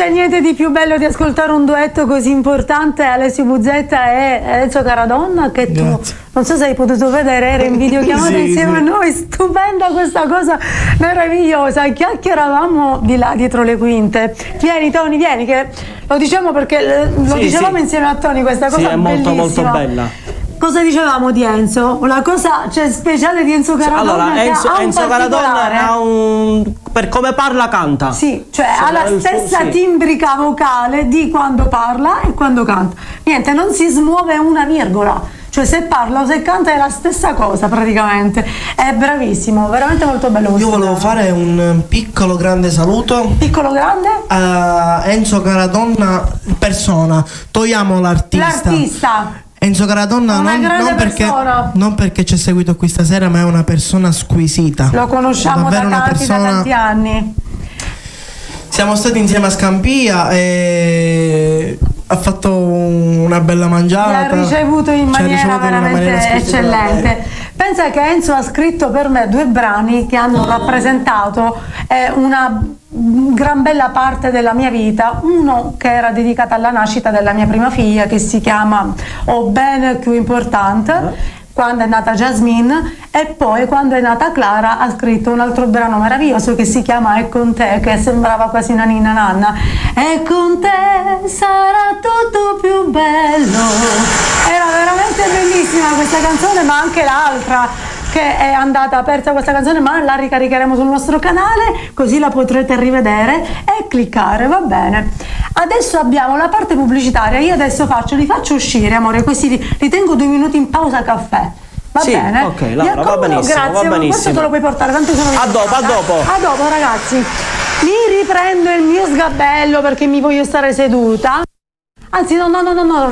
c'è niente di più bello di ascoltare un duetto così importante, Alessio Buzzetta e Enzo Caradonna, che tu non so se hai potuto vedere, era in videochiamata insieme a noi, stupenda questa cosa meravigliosa. Chiacchieravamo di là dietro le quinte. Vieni Tony, vieni, che lo diciamo perché lo dicevamo insieme a Tony, questa cosa è molto molto bella. Cosa dicevamo di Enzo? La cosa speciale di Enzo Caradonna, allora, Enzo Caradonna ha per come parla canta. Sì, cioè ha la stessa timbrica vocale di quando parla e quando canta. Niente, non si smuove una virgola. Cioè se parla o se canta è la stessa cosa praticamente. È bravissimo, veramente molto bello. Io volevo fare un piccolo grande saluto. Piccolo grande? A Enzo Caradonna persona. Togliamo l'artista. L'artista. Enzo Caradonna non perché ci ha seguito qui stasera, ma è una persona squisita. Lo conosciamo da tanti anni. Siamo stati insieme a Scampia e ha fatto una bella mangiata. Mi ha ricevuto in maniera veramente eccellente. Pensa che Enzo ha scritto per me 2 brani che hanno rappresentato una gran bella parte della mia vita. Uno che era dedicato alla nascita della mia prima figlia, che si chiama O ben più importante, quando è nata Jasmine, e poi quando è nata Clara ha scritto un altro brano meraviglioso che si chiama È con te, che sembrava quasi una ninna nanna. E con te sarà tutto più bello. Era veramente bellissima questa canzone, ma anche l'altra che è andata persa, questa canzone, ma la ricaricheremo sul nostro canale, così la potrete rivedere e cliccare, va bene. Adesso abbiamo la parte pubblicitaria. Io adesso li faccio uscire, amore, questi li tengo 2 minuti in pausa caffè. Va bene? Ok, Laura, va benissimo, grazie, va benissimo. Questo te lo puoi portare, tanto sono a dopo, ragazzi. Mi riprendo il mio sgabello perché mi voglio stare seduta. Anzi, no,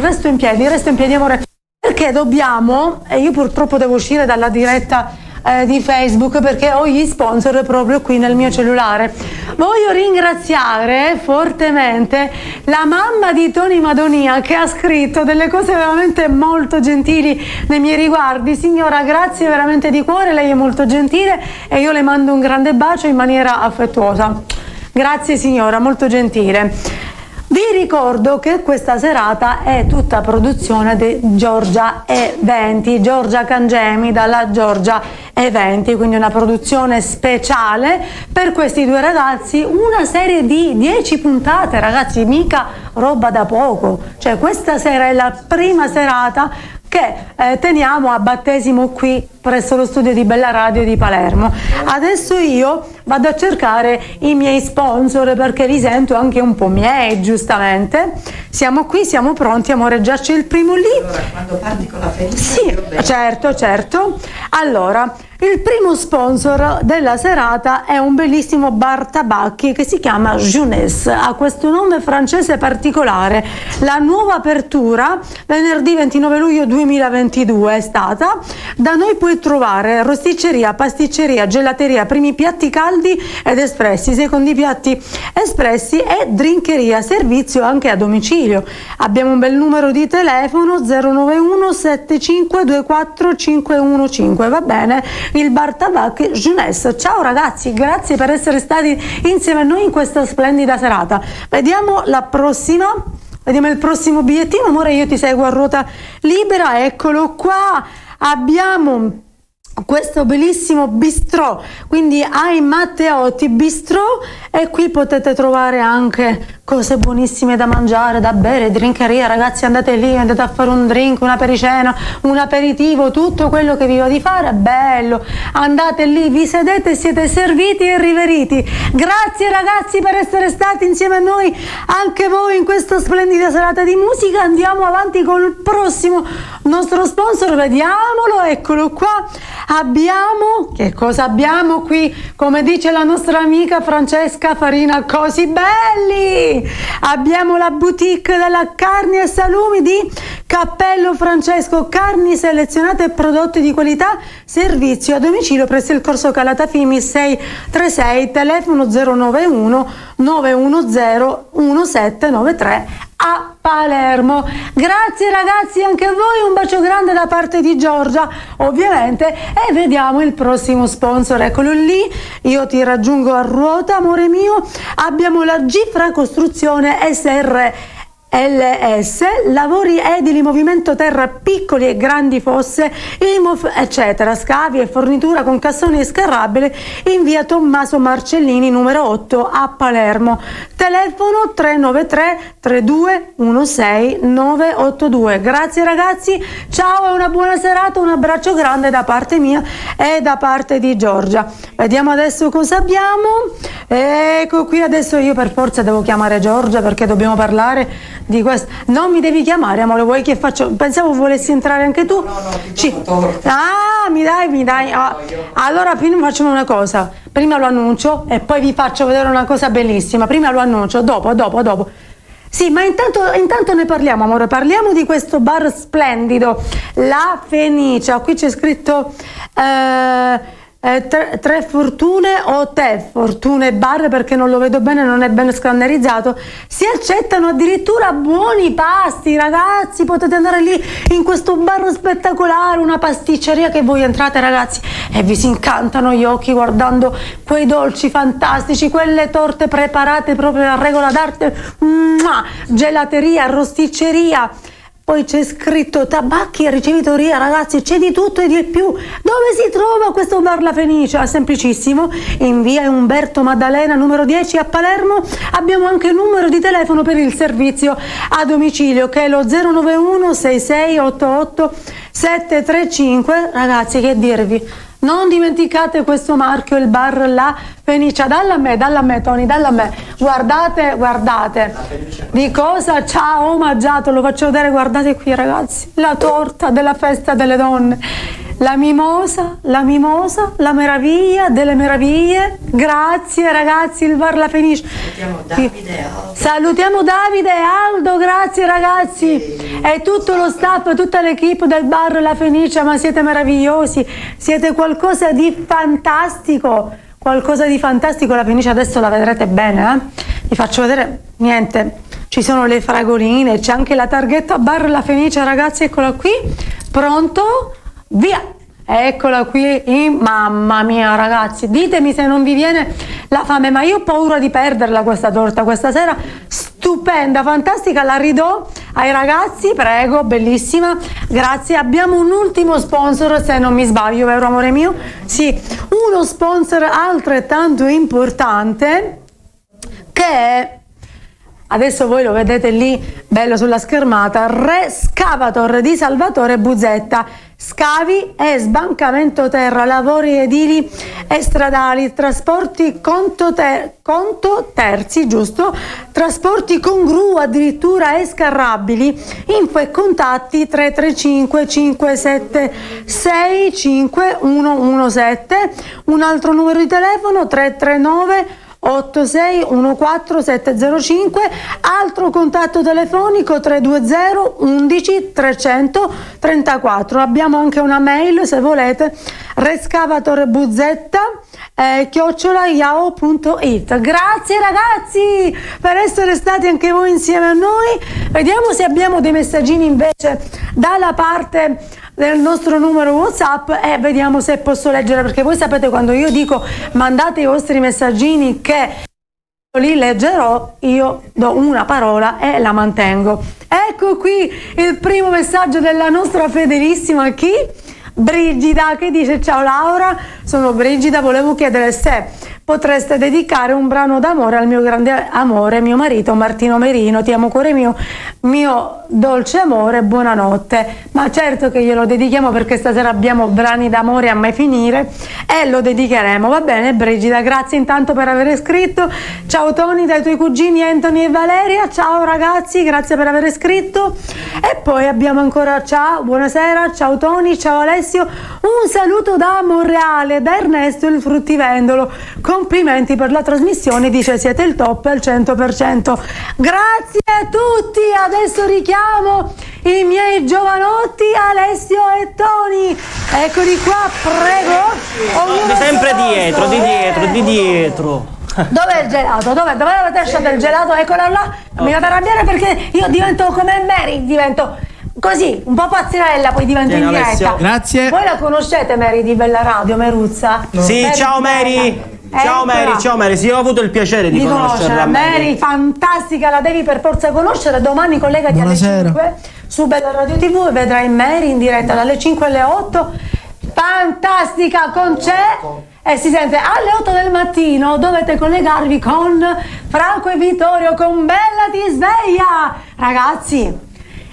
resto in piedi, amore. Perché dobbiamo, e io purtroppo devo uscire dalla diretta di Facebook perché ho gli sponsor proprio qui nel mio cellulare. Voglio ringraziare fortemente la mamma di Tony Madonia, che ha scritto delle cose veramente molto gentili nei miei riguardi. Signora, grazie veramente di cuore, lei è molto gentile e io le mando un grande bacio in maniera affettuosa. Grazie signora, molto gentile. Vi ricordo che questa serata è tutta produzione di Giorgia Eventi, Giorgia Cangemi dalla Giorgia Eventi, quindi una produzione speciale per questi 2 ragazzi, una serie di 10 puntate, ragazzi, mica roba da poco. Cioè questa sera è la prima serata che teniamo a battesimo qui presso lo studio di Bella Radio di Palermo. Adesso io vado a cercare i miei sponsor perché li sento anche un po' miei, giustamente. Siamo qui, siamo pronti, amore, già c'è il primo lì. Allora, quando parti con la Felice, sì, certo. Allora, il primo sponsor della serata è un bellissimo bar tabacchi che si chiama Jeunesse, ha questo nome francese particolare. La nuova apertura venerdì 29 luglio 2022 è stata. Da noi puoi trovare rosticceria, pasticceria, gelateria, primi piatti caldi ed espressi, secondi piatti espressi e drinkeria, servizio anche a domicilio. Abbiamo un bel numero di telefono 091 7524 515, va bene? Il bar tabacchi Jeunesse. Ciao ragazzi, grazie per essere stati insieme a noi in questa splendida serata. Vediamo la prossima. Vediamo il prossimo bigliettino, amore, io ti seguo a ruota libera, eccolo qua. Abbiamo questo bellissimo bistrò, quindi ai Matteotti Bistrò, e qui potete trovare anche cose buonissime da mangiare, da bere, drinkeria. Ragazzi, andate lì, andate a fare un drink, una pericena, un aperitivo, tutto quello che vi va di fare, bello. Andate lì, vi sedete, siete serviti e riveriti. Grazie ragazzi per essere stati insieme a noi, anche voi in questa splendida serata di musica. Andiamo avanti col prossimo nostro sponsor, vediamolo, eccolo qua. Abbiamo, che cosa abbiamo qui? Come dice la nostra amica Francesca Farina, cosi belli! Abbiamo la boutique della carni e salumi di Cappello Francesco, carni selezionate e prodotti di qualità, servizio a domicilio presso il corso Calatafimi 636, telefono 091 910 1793. a Palermo. Grazie ragazzi anche a voi, un bacio grande da parte di Giorgia ovviamente, e vediamo il prossimo sponsor, eccolo lì. Io ti raggiungo a ruota, amore mio. Abbiamo la Gifra Costruzione SRLS, lavori edili, movimento terra, piccoli e grandi fosse, IMOF eccetera, scavi e fornitura con cassoni scarrabili in via Tommaso Marcellini numero 8 a Palermo. Telefono 393 3216 982. Grazie ragazzi, ciao e una buona serata, un abbraccio grande da parte mia e da parte di Giorgia. Vediamo adesso cosa abbiamo. Ecco qui, adesso io per forza devo chiamare Giorgia perché dobbiamo parlare di questo. Non mi devi chiamare, amore, vuoi che faccio? Pensavo volessi entrare anche tu. Ah, mi dai. Ah. Allora prima facciamo una cosa, prima lo annuncio e poi vi faccio vedere una cosa bellissima. Prima lo annuncio, dopo. Sì, ma intanto ne parliamo, amore. Parliamo di questo bar splendido, La Fenicia. Qui c'è scritto tre fortune o te fortune bar, perché non lo vedo bene, non è ben scannerizato. Si accettano addirittura buoni pasti, ragazzi. Potete andare lì in questo bar spettacolare, una pasticceria che voi entrate, ragazzi, e vi si incantano gli occhi guardando quei dolci fantastici, quelle torte preparate proprio a regola d'arte, gelateria, rosticceria. Poi c'è scritto tabacchi e ricevitoria, ragazzi, c'è di tutto e di più. Dove si trova questo bar La Fenicia? Semplicissimo, in via Umberto Maddalena numero 10 a Palermo. Abbiamo anche il numero di telefono per il servizio a domicilio, che è lo 091 6688 735. Ragazzi, che dirvi? Non dimenticate questo marchio, il bar La Fenicia. Dalla a me Tony, dalla a me. Guardate. Di cosa ci ha omaggiato, lo faccio vedere, guardate qui ragazzi. La torta della festa delle donne. La mimosa, la meraviglia delle meraviglie. Grazie ragazzi, il bar La Fenicia. Salutiamo Davide e Aldo, grazie ragazzi. E tutto lo staff, tutta l'equipe del bar La Fenicia, ma siete meravigliosi, siete qualcosa di fantastico. La Fenicia adesso la vedrete bene, Vi faccio vedere, niente, ci sono le fragoline, c'è anche la targhetta bar La Fenicia, ragazzi, eccola qui, pronto? Via! Eccola qui, mamma mia ragazzi, ditemi se non vi viene la fame, ma io ho paura di perderla questa torta questa sera, stupenda, fantastica, la ridò ai ragazzi, prego, bellissima, grazie. Abbiamo un ultimo sponsor, se non mi sbaglio, vero amore mio? Sì, uno sponsor altrettanto importante che adesso voi lo vedete lì bello sulla schermata, Rescavator di Salvatore Buzetta. Scavi e sbancamento terra, lavori edili e stradali, trasporti conto terzi, giusto? Trasporti con gru addirittura e scarrabili. Info e contatti 335 576 5117. Un altro numero di telefono 339 8614705, altro contatto telefonico 320 11 334. Abbiamo anche una mail se volete, rescavatorbuzetta@yahoo.it. Grazie ragazzi per essere stati anche voi insieme a noi. Vediamo se abbiamo dei messaggini invece dalla parte del nostro numero WhatsApp e vediamo se posso leggere, perché voi sapete quando io dico mandate i vostri messaggini che li leggerò, io do una parola e la mantengo. Ecco qui il primo messaggio della nostra fedelissima Brigida, che dice: ciao Laura, sono Brigida, volevo chiedere se potreste dedicare un brano d'amore al mio grande amore, mio marito Martino Merino, ti amo cuore mio, mio dolce amore, buonanotte. Ma certo che glielo dedichiamo, perché stasera abbiamo brani d'amore a mai finire e lo dedicheremo. Va bene Brigida, grazie intanto per aver scritto. Ciao Tony dai tuoi cugini Anthony e Valeria, ciao ragazzi, grazie per aver scritto. E poi abbiamo ancora ciao, buonasera, ciao Tony, ciao Alessio, un saluto da Monreale, da Ernesto il fruttivendolo. Complimenti per la trasmissione, dice siete il top al 100%. Grazie a tutti, adesso richiamo i miei giovanotti Alessio e Tony. Eccoli qua, prego. Sempre dietro, di dietro. Dov'è il gelato? Dove avete lasciato il gelato? Eccolo là. Mi fate arrabbiare perché io divento come Mary, divento così, un po' pazzerella, poi divento in diretta. Alessio. Grazie. Voi la conoscete Mary di Bella Radio, Meruzza? No. Sì, ciao Mary. Ciao Mary, sì, ho avuto il piacere di conoscerla. Mary, fantastica, la devi per forza conoscere. Domani collegati alle 5 su Bella Radio TV e vedrai Mary in diretta dalle 5 alle 8. Fantastica, con c'è e si sente alle 8 del mattino. Dovete collegarvi con Franco e Vittorio con Bella ti sveglia. Ragazzi,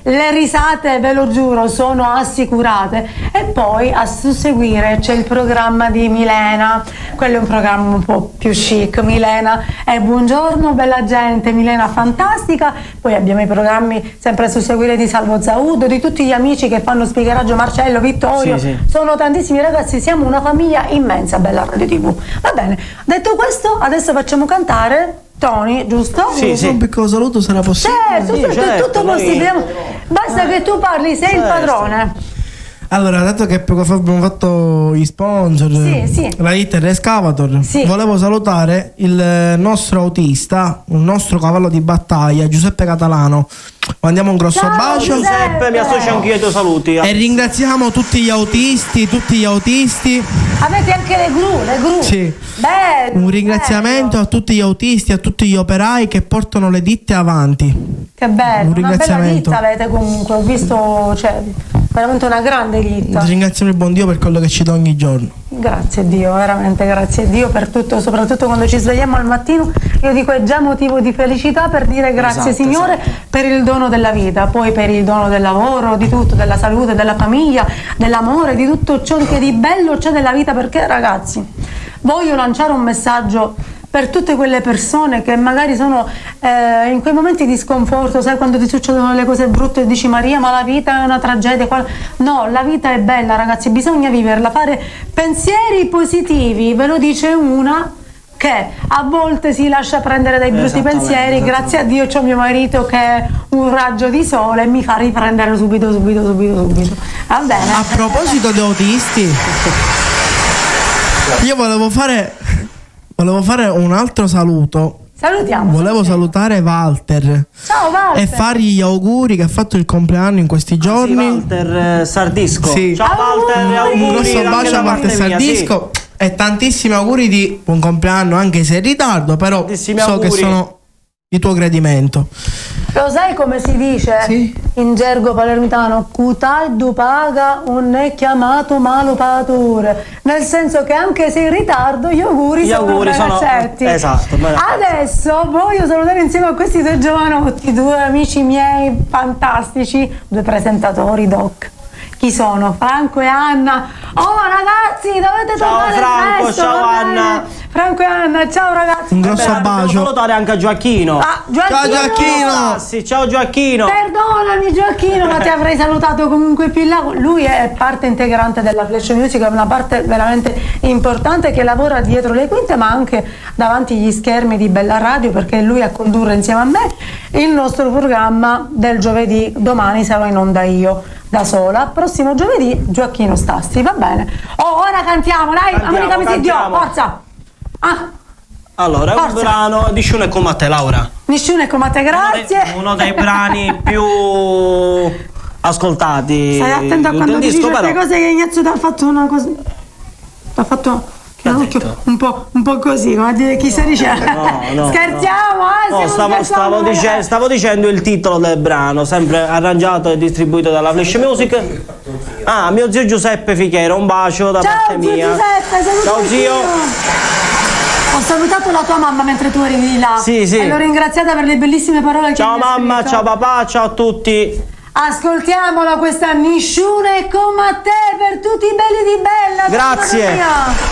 le risate, ve lo giuro, sono assicurate. E poi a susseguire c'è il programma di Milena. Quello è un programma un po' più chic. Milena e buongiorno bella gente, Milena fantastica. Poi abbiamo i programmi sempre a susseguire di Salvo Zaudo, di tutti gli amici che fanno spiegaraggio, Marcello, Vittorio. Sì. Sono tantissimi ragazzi, siamo una famiglia immensa, Bella Radio TV. Va bene, detto questo, adesso facciamo cantare Tony, giusto? Sì. Un piccolo saluto sarà possibile? Certo, tutto possibile. Basta che tu parli, sei il padrone. Allora, dato che poco fa abbiamo fatto gli sponsor, la Hitter Excavator, volevo salutare il nostro autista, un nostro cavallo di battaglia, Giuseppe Catalano. Mandiamo un grosso bacio. Giuseppe, mi associo anch'io ai tuoi saluti. E ringraziamo tutti gli autisti. Avete anche le gru. Sì. Bello. Un ringraziamento a tutti gli autisti, a tutti gli operai che portano le ditte avanti. Che bello. Un ringraziamento. Una bella ditta avete comunque, ho visto, veramente una grande ditta. Ringraziamo il buon Dio per quello che ci dà ogni giorno. Grazie a Dio, veramente grazie a Dio per tutto, soprattutto quando ci svegliamo al mattino. Io dico è già motivo di felicità per dire grazie Signore per il dono della vita, poi per il dono del lavoro, di tutto, della salute, della famiglia, dell'amore, di tutto ciò che di bello c'è nella vita, perché ragazzi, voglio lanciare un messaggio per tutte quelle persone che magari sono in quei momenti di sconforto, sai, quando ti succedono le cose brutte e dici Maria, ma la vita è una tragedia. No, la vita è bella ragazzi, bisogna viverla, fare pensieri positivi, ve lo dice una che a volte si lascia prendere dai brutti pensieri. Grazie a Dio c'ho mio marito che è un raggio di sole e mi fa riprendere subito. Va bene. A proposito di autisti, io volevo fare un altro saluto. Salutiamo. Volevo salutare Walter. Ciao Walter. E fargli gli auguri che ha fatto il compleanno in questi giorni. Walter Sardisco. Sì. Ciao Walter, auguri. Un grosso bacio a Walter Sardisco. E tantissimi auguri di buon compleanno, anche se in ritardo, però tantissimi so auguri. che sono di tuo gradimento. Lo sai come si dice in gergo palermitano? Cutaidu paga non è chiamato malopatore, nel senso che anche se in ritardo gli auguri sono accetti. Esatto. Adesso voglio salutare insieme a questi due giovanotti, due amici miei fantastici, due presentatori doc. Chi sono? Franco e Anna. Oh ragazzi, dovete tornare presto. Ciao Anna. Franco e Anna, ciao ragazzi. Un grosso bacio. Devo salutare anche a Gioacchino. Ciao Gioacchino. Ciao Gioacchino. Perdonami Gioacchino, ma ti avrei salutato comunque più in là. Lui è parte integrante della Flash Music, è una parte veramente importante che lavora dietro le quinte ma anche davanti agli schermi di Bella Radio, perché è lui a condurre insieme a me il nostro programma del giovedì. Domani sarò in onda io da sola, prossimo giovedì Gioacchino Stassi, va bene? Ora cantiamo, dai, America Misidio, forza! Allora, è un brano, nessuno è come a te, Laura. Nessuno è come a te, grazie. Uno dei brani più ascoltati. Stai attento a quando dici certe cose, che Ignazio ti ha fatto una cosa. Ti ha fatto un po' così, come a dire chi si dice. No, scherziamo, stavo dicendo il titolo del brano, sempre arrangiato e distribuito dalla Flash Music. Mio zio Giuseppe Fichiera, un bacio da parte mia. Ciao zio. Ho salutato la tua mamma mentre tu eri di là. Sì. E l'ho ringraziata per le bellissime parole che ciao mi ha mamma, scritto. ciao papà, ciao a tutti. Ascoltiamola questa Nessuno è come a te per tutti i belli di Bella. Grazie.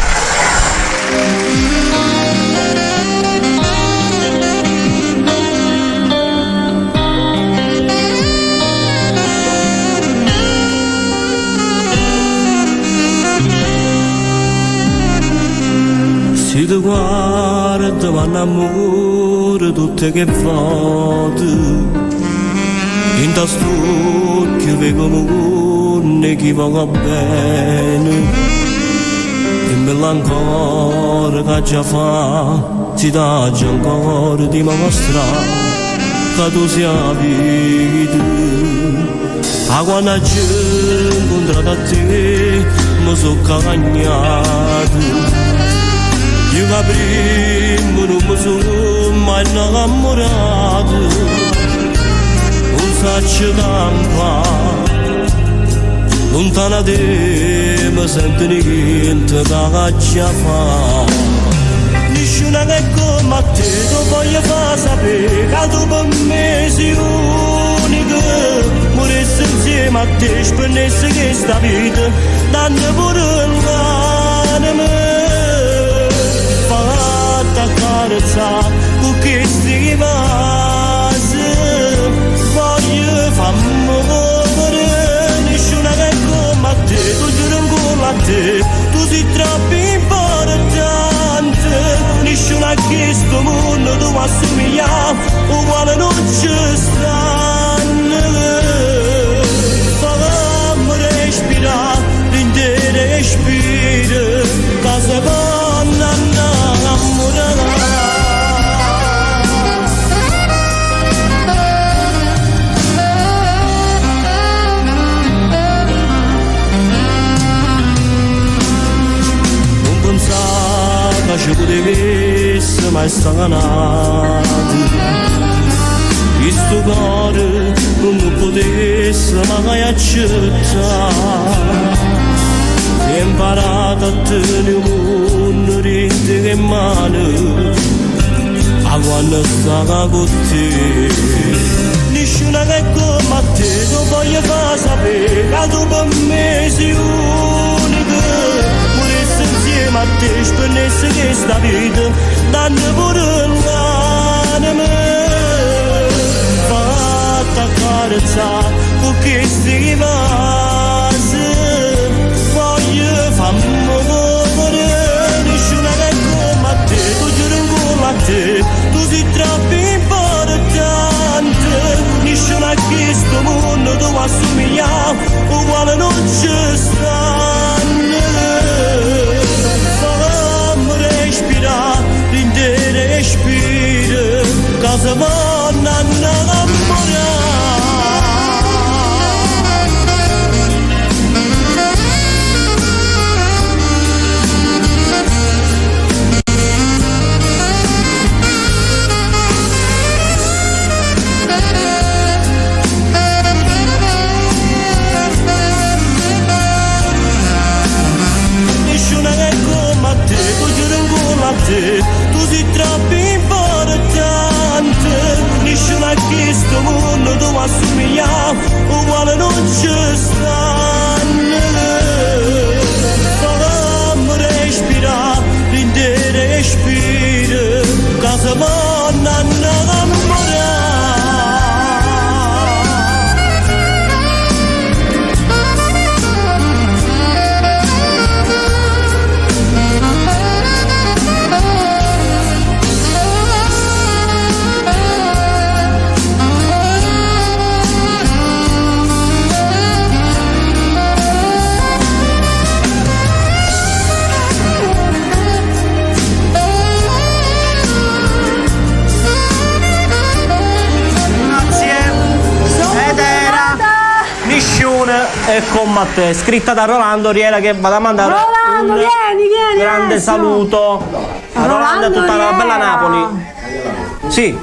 Si ti guarda, vanno amore tutte che fate, in tastucchio vedo come chi va bene, e Dimmi ancora che già fa, si dà già ancora di mostrare che tu sia vita. A quando ci incontrato a te, mi sono cagnato. Io che prima non mi sono mai innamorato. Non saccio campare, lontana da te, mi sento niente che già fa. Nessuno che come te, tu voglio far sapere che tu per me sei unica. Morissi insieme a te, spendessi questa vita, danno pure l'anima. Fatta carezzare con questi vasi, voglio farmi muovere. Nessuno che come a te, tu giuro ancora a te, tu sei troppo importante. Nessuno a questo mondo tu assomiglia, uguale non ci stanno. Fammi respirare l'intero respiro, che se vanno innamorare. Non pensavo che ci potessi mai stare. Questo cuore non mi potesse mai accettare. Ho imparato a tenere un mondo di te in mano, a quando stavo con te. Nessuno che come a te, tu voglio far sapere che tu per me sei unica. Morissi insieme a te, spendessi questa vita, danno pure l'anima. Carezzare con questi vasi, voglio farmi muovere. Nessuno che come a te, tu giuro ancora a te, tu sei troppo importante. Nessuno a questo mondo tu assomiglia, uguale non ci stanno. Fammi respirare l'intero respiro, che se vanno innamorare. Tu sei troppo importante. Nessuno a questo mondo tu assomiglia, uguale non ci stanno. Fammi respirare l'intero respiro, che se vanno innamorare. E con Matteo, scritta da Rolando Riera, che vado a mandare Rolando, vieni grande adesso. saluto a Rolando e tutta la bella Napoli. Sì.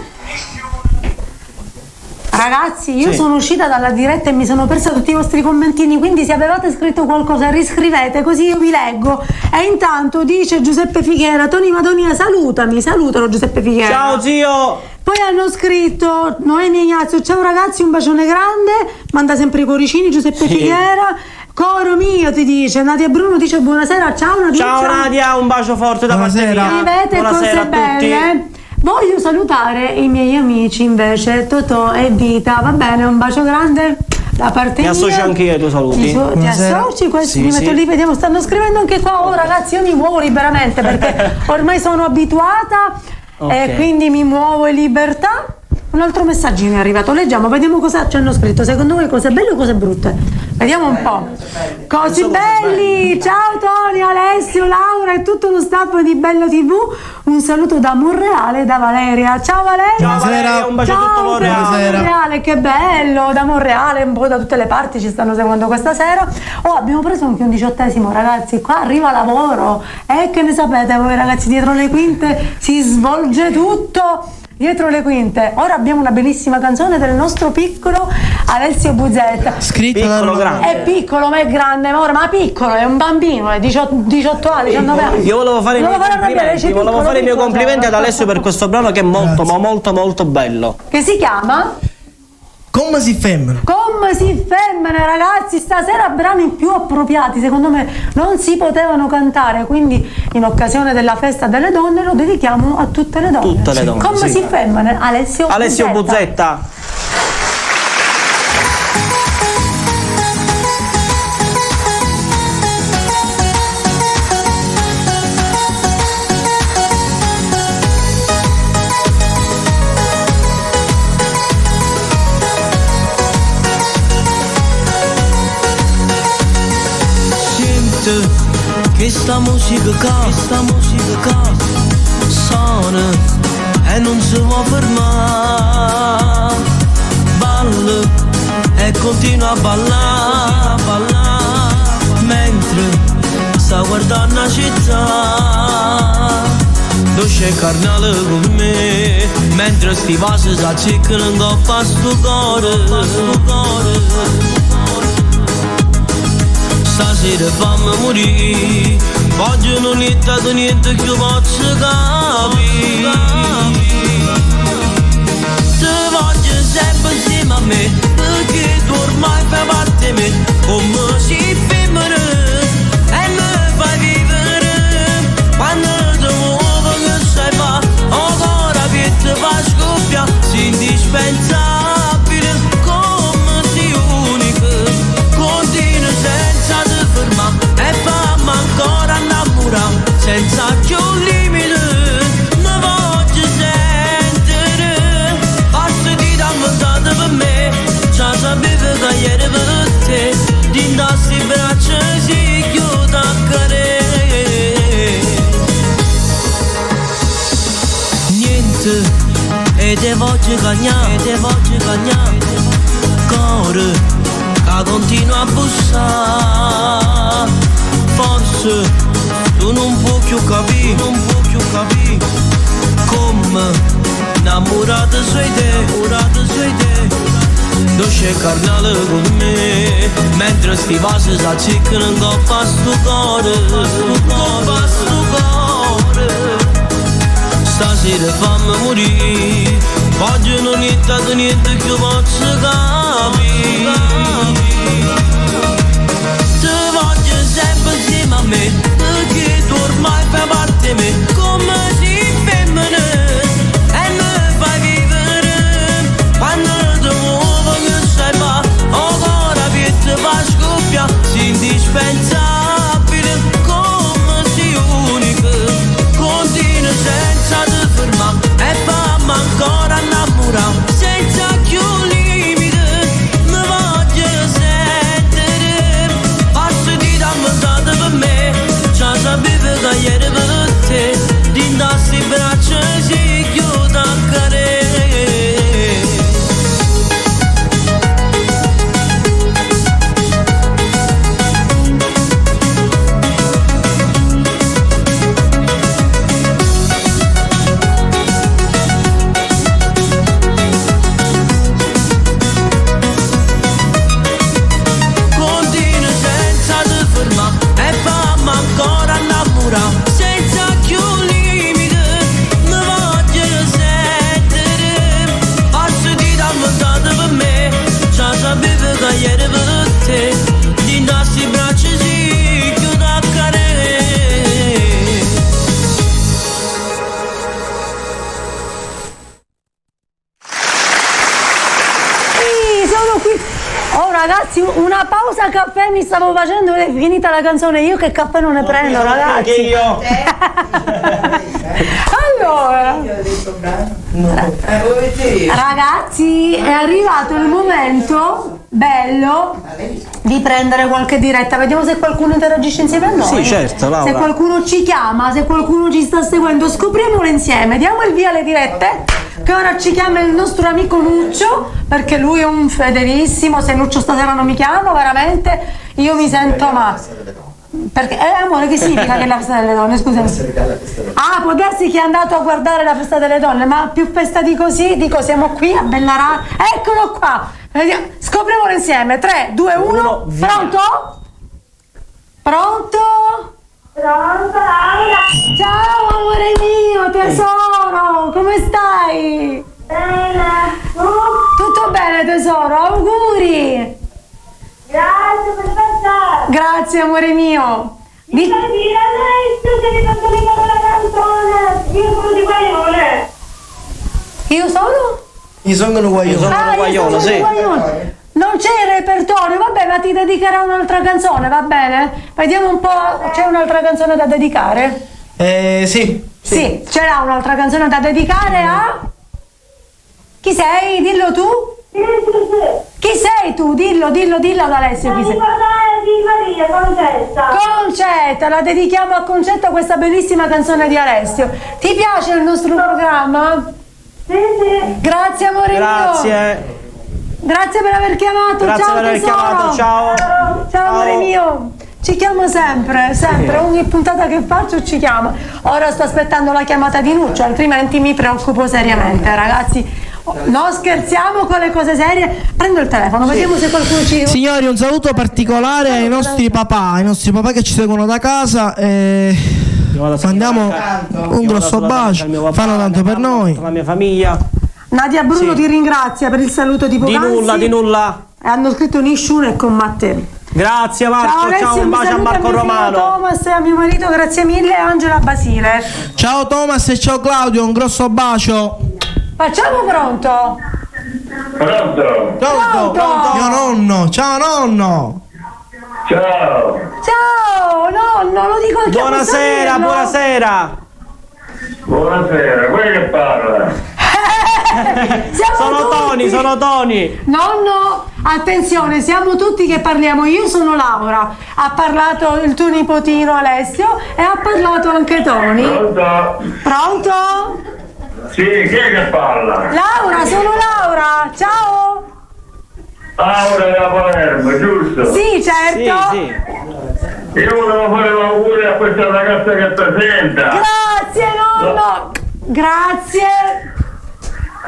Ragazzi, io sono uscita dalla diretta e mi sono persa tutti i vostri commentini, quindi se avevate scritto qualcosa riscrivete così io vi leggo. E intanto dice Giuseppe Fighiera, Toni Madonia salutalo Giuseppe Fighiera. Ciao zio. Poi hanno scritto Noemi Ignazio, ciao ragazzi, un bacione grande, manda sempre i cuoricini Giuseppe Fighiera. Coro mio ti dice, Nadia Bruno dice buonasera, ciao Nadia. Ciao Nadia, un bacio forte da parte mia. Scrivete cose belle. Voglio salutare i miei amici invece, Totò e Vita, va bene, un bacio grande da parte mia. Mi associo anche ai tuoi saluti. Ti associ? Questi mi metto lì, vediamo, stanno scrivendo anche qua. Oh ragazzi, io mi muovo liberamente perché ormai sono abituata e quindi mi muovo in libertà. un altro messaggino è arrivato, leggiamo, vediamo cosa ci hanno scritto. Secondo voi cose belle o cose brutte? Vediamo un po'. Così belli! Ciao Tony, Alessio, Laura e tutto lo staff di Bello TV. Un saluto da Monreale e da Valeria. Ciao Valeria! Ciao Valeria, un bacio a tutto Monreale, che bello! Da Monreale, un po' da tutte le parti ci stanno seguendo questa sera. Oh, abbiamo preso anche un 18esimo, ragazzi. Qua arriva lavoro. E che ne sapete voi ragazzi, dietro le quinte si svolge tutto. Dietro le quinte. Ora abbiamo una bellissima canzone del nostro piccolo Alessio Buzzetta. Scritto piccolo, grande. È piccolo ma è grande, ma piccolo, è un bambino, è 18 anni, 19 anni. Io volevo fare i miei complimenti ad Alessio per questo brano che è molto, ma molto molto bello. Che si chiama? Come si femmina? Come si femmina, ragazzi, stasera brani più appropriati, secondo me non si potevano cantare, quindi in occasione della festa delle donne lo dedichiamo a tutte le donne. Tutte le donne. Come si femmina, Alessio Buzzetta. Che sta musica qua suona e non si può fermare. Balla e continua a ballare, mentre sta guardando la città. Non c'è carnale con me, mentre sti vasi si acceccano in coppa a sto cuore. Stasera fammi morire, oggi non è stato niente che posso capire. Ti voglio sempre insieme a me, perché tu ormai fai parte di me. Come si femmina e mi fai vivere, quando ti muovo che sai fa, ancora più ti fa scoppiare, sei indispensabile, come sei unica, continua senza te fermare e fammi ancora innamorare, senza più limite, ne voglio sentire, basta di rammentate per me, già sapevo che ieri per te, di indarsi i braccia si chiude a cadere. Niente, e te voglio cagnare, cuore che continua a bussare, forse tu non puoi più capire, come innamorata sei te, non c'è carnale con me, mentre sti vasi si acceccano in coppa a sto cuore. Stasera fammi morire, oggi non è stato niente che posso capire. Ti voglio sempre insieme a me, perché tu ormai fai parte di me. Come si femmina e mi fai vivere, quando ti muovo che sai fa, ancora più ti fa scoppiare, sei indispensabile, come sei unica, continua senza te fermare e fammi ancora innamorare, senza più limite, mi voglio sentire, basta di rammentate per me, già sapevo che ieri per te, di indarsi i braccia si chiude a cadere. Continua senza te fermare e fammi ancora innamorare, senza più limite, mi voglio sentire, basta di rammentate per me, già sapevo che ieri per te, di indarsi i braccia si chiude a cadere. Sì, sono qui. Oh ragazzi, una pausa caffè mi stavo facendo ed è finita la canzone. Io che caffè non ne prendo, ragazzi. Anche io. Allora, Ragazzi, è arrivato il momento bello di prendere qualche diretta. Vediamo se qualcuno interagisce insieme a noi. Sì, certo, Laura. Se qualcuno ci chiama, se qualcuno ci sta seguendo, scopriamolo insieme. Diamo il via alle dirette, che ora ci chiama il nostro amico Nuccio, perché lui è un fedelissimo. Se Nuccio stasera non mi chiama, veramente io mi sento male. Perché amore, che significa che è la festa delle donne? Scusami. Ah, può darsi che è andato a guardare la festa delle donne, ma più festa di così, dico, siamo qui a Bellarà. Eccolo qua. Scopriamolo insieme. 3, 2, 1. Pronto? Pronto? Pronto? Ciao amore mio, tesoro, come stai? Bene. Tutto bene tesoro, auguri. Grazie, perfetto. Grazie amore mio. Mi fai dire adesso se mi faccio legare la canzone. Io sono di Guaione. Io sono? Io sono un guaglione. Guaione, sì. Non c'è il repertorio, vabbè, ma ti dedicherò un'altra canzone, va bene? Vediamo un po', c'è un'altra canzone da dedicare? Sì. Sì, c'era un'altra canzone da dedicare a... Chi sei? Dillo tu. Sì. Chi sei tu? Dillo ad Alessio chi sei. Di Maria, Concetta. Concetta, la dedichiamo a Concetta questa bellissima canzone di Alessio. Ti piace il nostro programma? Sì. Grazie amore mio. Grazie. Grazie per aver chiamato. Grazie Ciao per aver tesoro. chiamato, ciao. Ciao amore mio. Ci chiama sempre, ogni puntata che faccio ci chiama. Ora sto aspettando la chiamata di Nuccio, altrimenti mi preoccupo seriamente, ragazzi. Non scherziamo con le cose serie. Prendo il telefono, vediamo se qualcuno ci... Signori, un saluto particolare ai nostri papà che ci seguono da casa. Mandiamo un grosso bacio, fanno tanto per noi. La mia famiglia. Nadia Bruno ti ringrazia per il saluto di poc'anzi. Di nulla. Hanno scritto Nisciune e con Matteo. Grazie Marco, Alessio, un bacio a Marco Romano. Thomas e a mio marito, grazie mille, e Angela Basile. Ciao Thomas e ciao Claudio, un grosso bacio. Facciamo pronto? Pronto? Mio nonno, ciao nonno. Ciao. Ciao nonno, lo dico anche Buonasera, a buonasera. Buonasera, quello che parla. Sono Tony. Nonno, attenzione, siamo tutti che parliamo. Io sono Laura, ha parlato il tuo nipotino Alessio e ha parlato anche Tony. Pronto? Sì, chi è che parla? Laura, sono Laura, ciao. Laura da Palermo, giusto? Sì, certo. Sì. Io volevo fare l'auguri a questa ragazza che presenta. Grazie nonno. Grazie.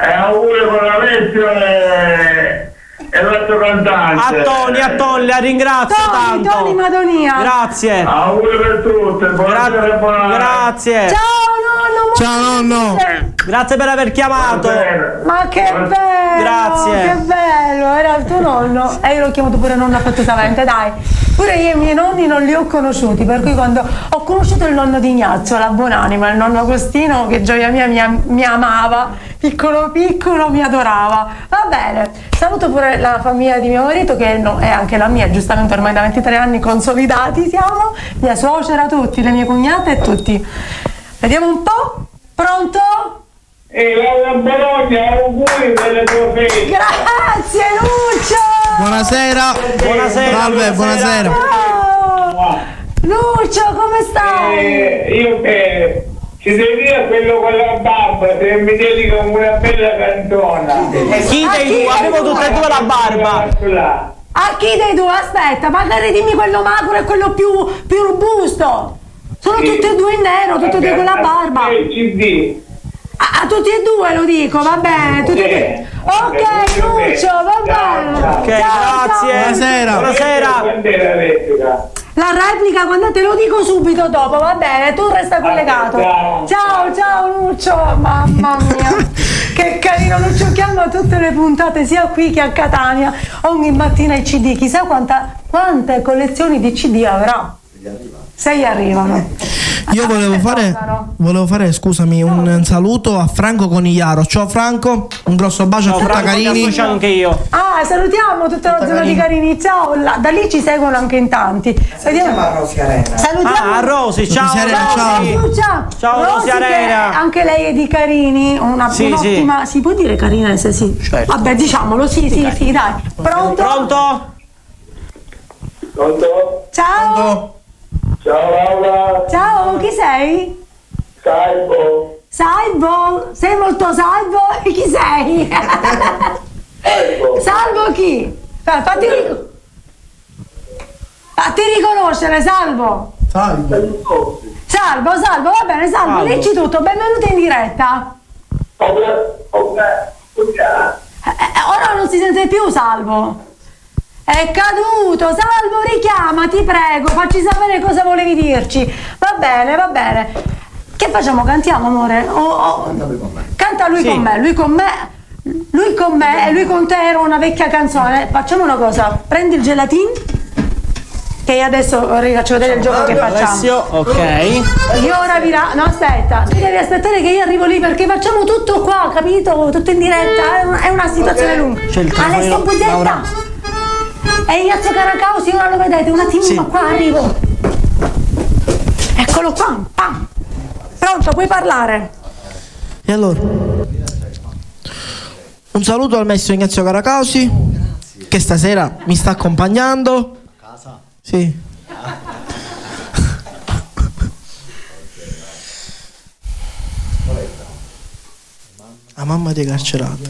E auguri per Alessio e l'altro cantante. A Tony, la ringrazio tanto. Tony Madonia. Grazie. Auguri per tutti, buonasera e buonanotte. Grazie. Ciao nonno. Grazie per aver chiamato. Ma che bello. Grazie. Che bello, era il tuo nonno. E io l'ho chiamato pure nonno affettuosamente, dai. Pure io i miei nonni non li ho conosciuti, per cui quando ho conosciuto il nonno di Ignazio, la buonanima, il nonno Agostino, che gioia mia mi amava, piccolo mi adorava. Va bene, saluto pure la famiglia di mio marito, che è anche la mia, giustamente ormai da 23 anni consolidati siamo, mia suocera, tutti, le mie cognate e tutti. Vediamo un po', pronto? Laura Bologna, auguri per le tue figlie. Grazie Lucio! Buonasera. Salve, buonasera. Ciao! Lucio, come stai? Io bene. Ci devi dire quello con la barba, se mi dedica una bella canzone. Chi dei due? Avevo tutte e due la barba. A chi dei due? Aspetta, magari dimmi quello magro e quello più robusto. Sono tutti e due in nero, tutti e due con la barba. CD. A tutti e due lo dico, va bene, tutti e due. Ok, Lucio, va bene. Ok, grazie. Buonasera. La replica quando te lo dico subito dopo, va bene, tu resta collegato. Ciao Lucio, mamma mia. Che carino, Lucio chiama tutte le puntate sia qui che a Catania, ogni mattina i CD, chissà quante collezioni di CD avrà. se gli arrivano. Io volevo fare, scusami, un saluto a Franco Conigliaro. Ciao Franco, un grosso bacio a tutta Carini. Ciao anche io. Salutiamo tutta la zona di Carini. Ciao, da lì ci seguono anche in tanti. Salutiamo a Rosy Arena. Salutiamo a Rosy, ciao. Ciao Rosy Arena. Anche lei è di Carini, un'ottima. Si può dire carinese, sì. Certo. Vabbè, diciamolo, sì, dai. Pronto? Ciao. Ciao Laura. Ciao, chi sei? Salvo? Sei molto salvo? Chi sei? Salvo chi? Fatti riconoscere, Salvo. Salvo, va bene, Salvo, dici tutto, benvenuto in diretta. Ora non si sente più, Salvo. È caduto, Salvo, richiama, ti prego, facci sapere cosa volevi dirci. Va bene. Che facciamo? Cantiamo, amore? Canta lui con me, lui con me e lui con te era una vecchia canzone. Facciamo una cosa, prendi il gelatin, che io adesso faccio vedere il gioco che facciamo. Ok. Io ora no, aspetta, tu devi aspettare che io arrivo lì perché facciamo tutto qua, capito? Tutto in diretta, è una situazione lunga. Alessio Buzzetta e Ignazio Caracausi, ora lo vedete, un attimino qua arrivo. Eccolo qua, pam. Pronto, puoi parlare? E allora, un saluto al maestro Ignazio Caracausi che stasera mi sta accompagnando. Sì. La mamma dei carcerati.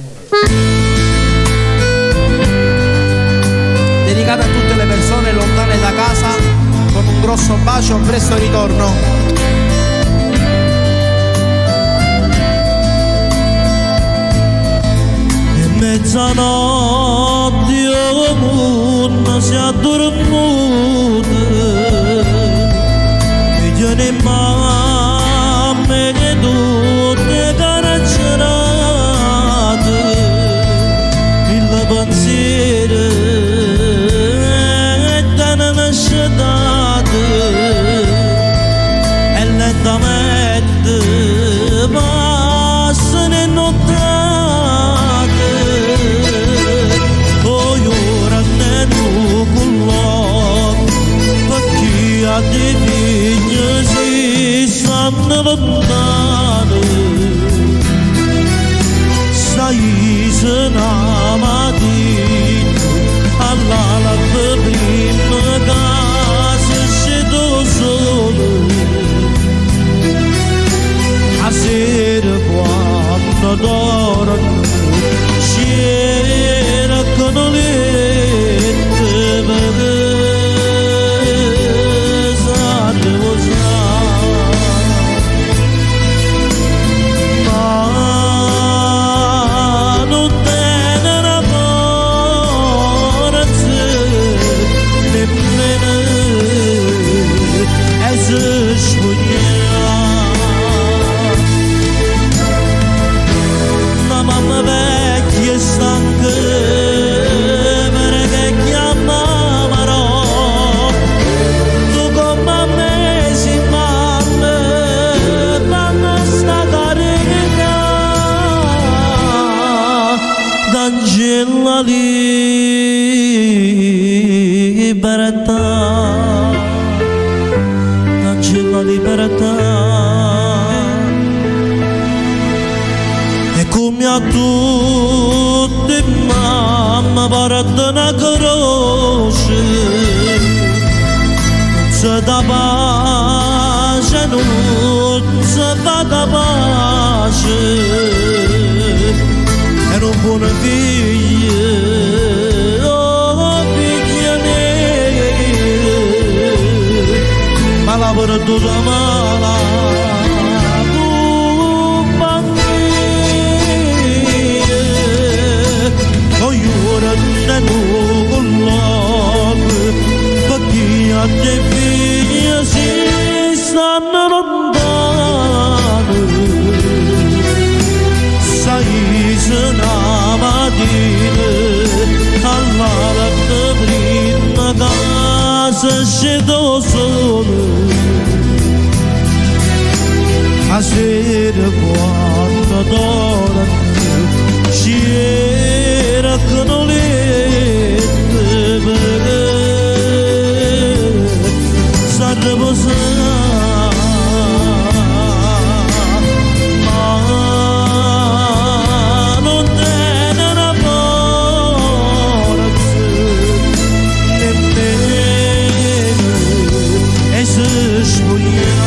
Dedicata a tutte le persone lontane da casa, con un grosso bacio, presto ritorno. E mezzanotte il mondo si addormenta e io ne mamme che tutte carcerate il pensiero e lentamente passano e nottate ora nel culo perché a te figli si stanno lontane sai se una mattina alla prima casa scedo solo a sera quando dormo c'era canolette perché sapevo già ma non tiene una forza nemmeno e se sfoglia la mamma vecchia e stanca perché chiamavano tu come a me si mamma sta carina d'angela libertà d'angela libertà e come a tutti mamma porta una croce non si dà pace non si fa da pace e non buona figlia oh figlia ma lavora tutta mala ora nel colloquio perché a te figlia si stanno lontane sai se una mattina alla prima casa scedo solo sera quando adoro c'era che non sa riposare, ma non tiene una forza nemmeno e si spoglia.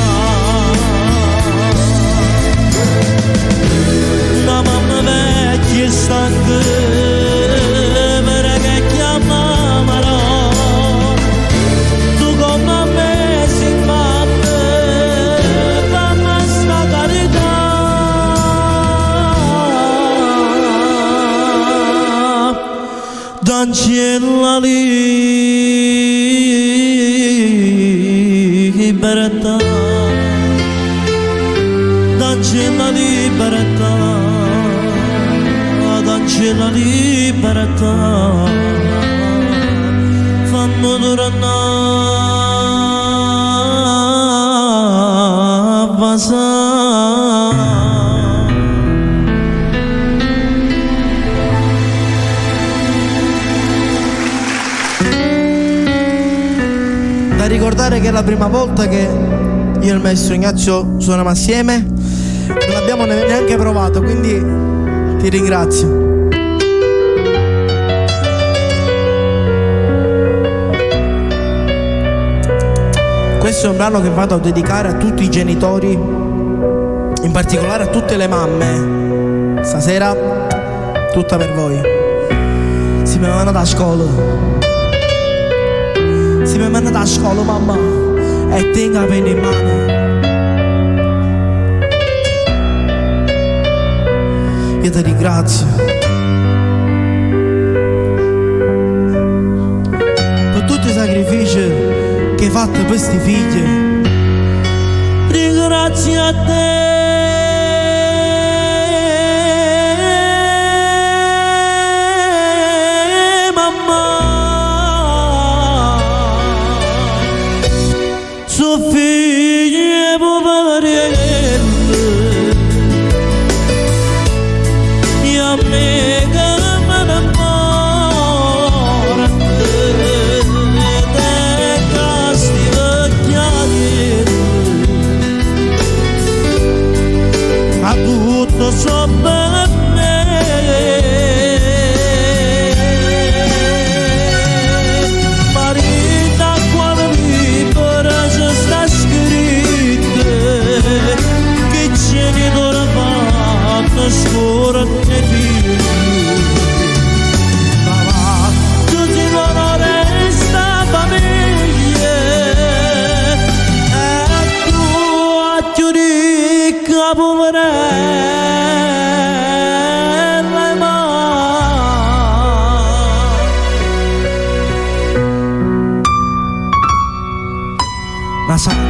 La mamma vecchia stanca che chiamavano, tu come me si batte, mamma sta carità. Dancella libertà, dancella libertà, dancella libertà, fammi tornare a Da ricordare che è la prima volta che io e il maestro Ignazio suoniamo assieme, non l'abbiamo neanche provato, quindi ti ringrazio. Questo è un brano che vado a dedicare a tutti i genitori, in particolare a tutte le mamme. Stasera tutta per voi. Si mi vanno da scuola, si mi vanno da scuola, mamma, e tenga la penna in mano. Io ti ringrazio per tutti i sacrifici che hai fatto per questi figli. Ringrazio a te, mamma, su figli poverelli, e a me che me ne importa dei casti vecchiari, ma tutto so per me. Marita quando libera ci sta scritto che ce ne dovrà fare scuola e figli. Ma tutti loro resta famiglia e tu a più ricca poverella ma La santa,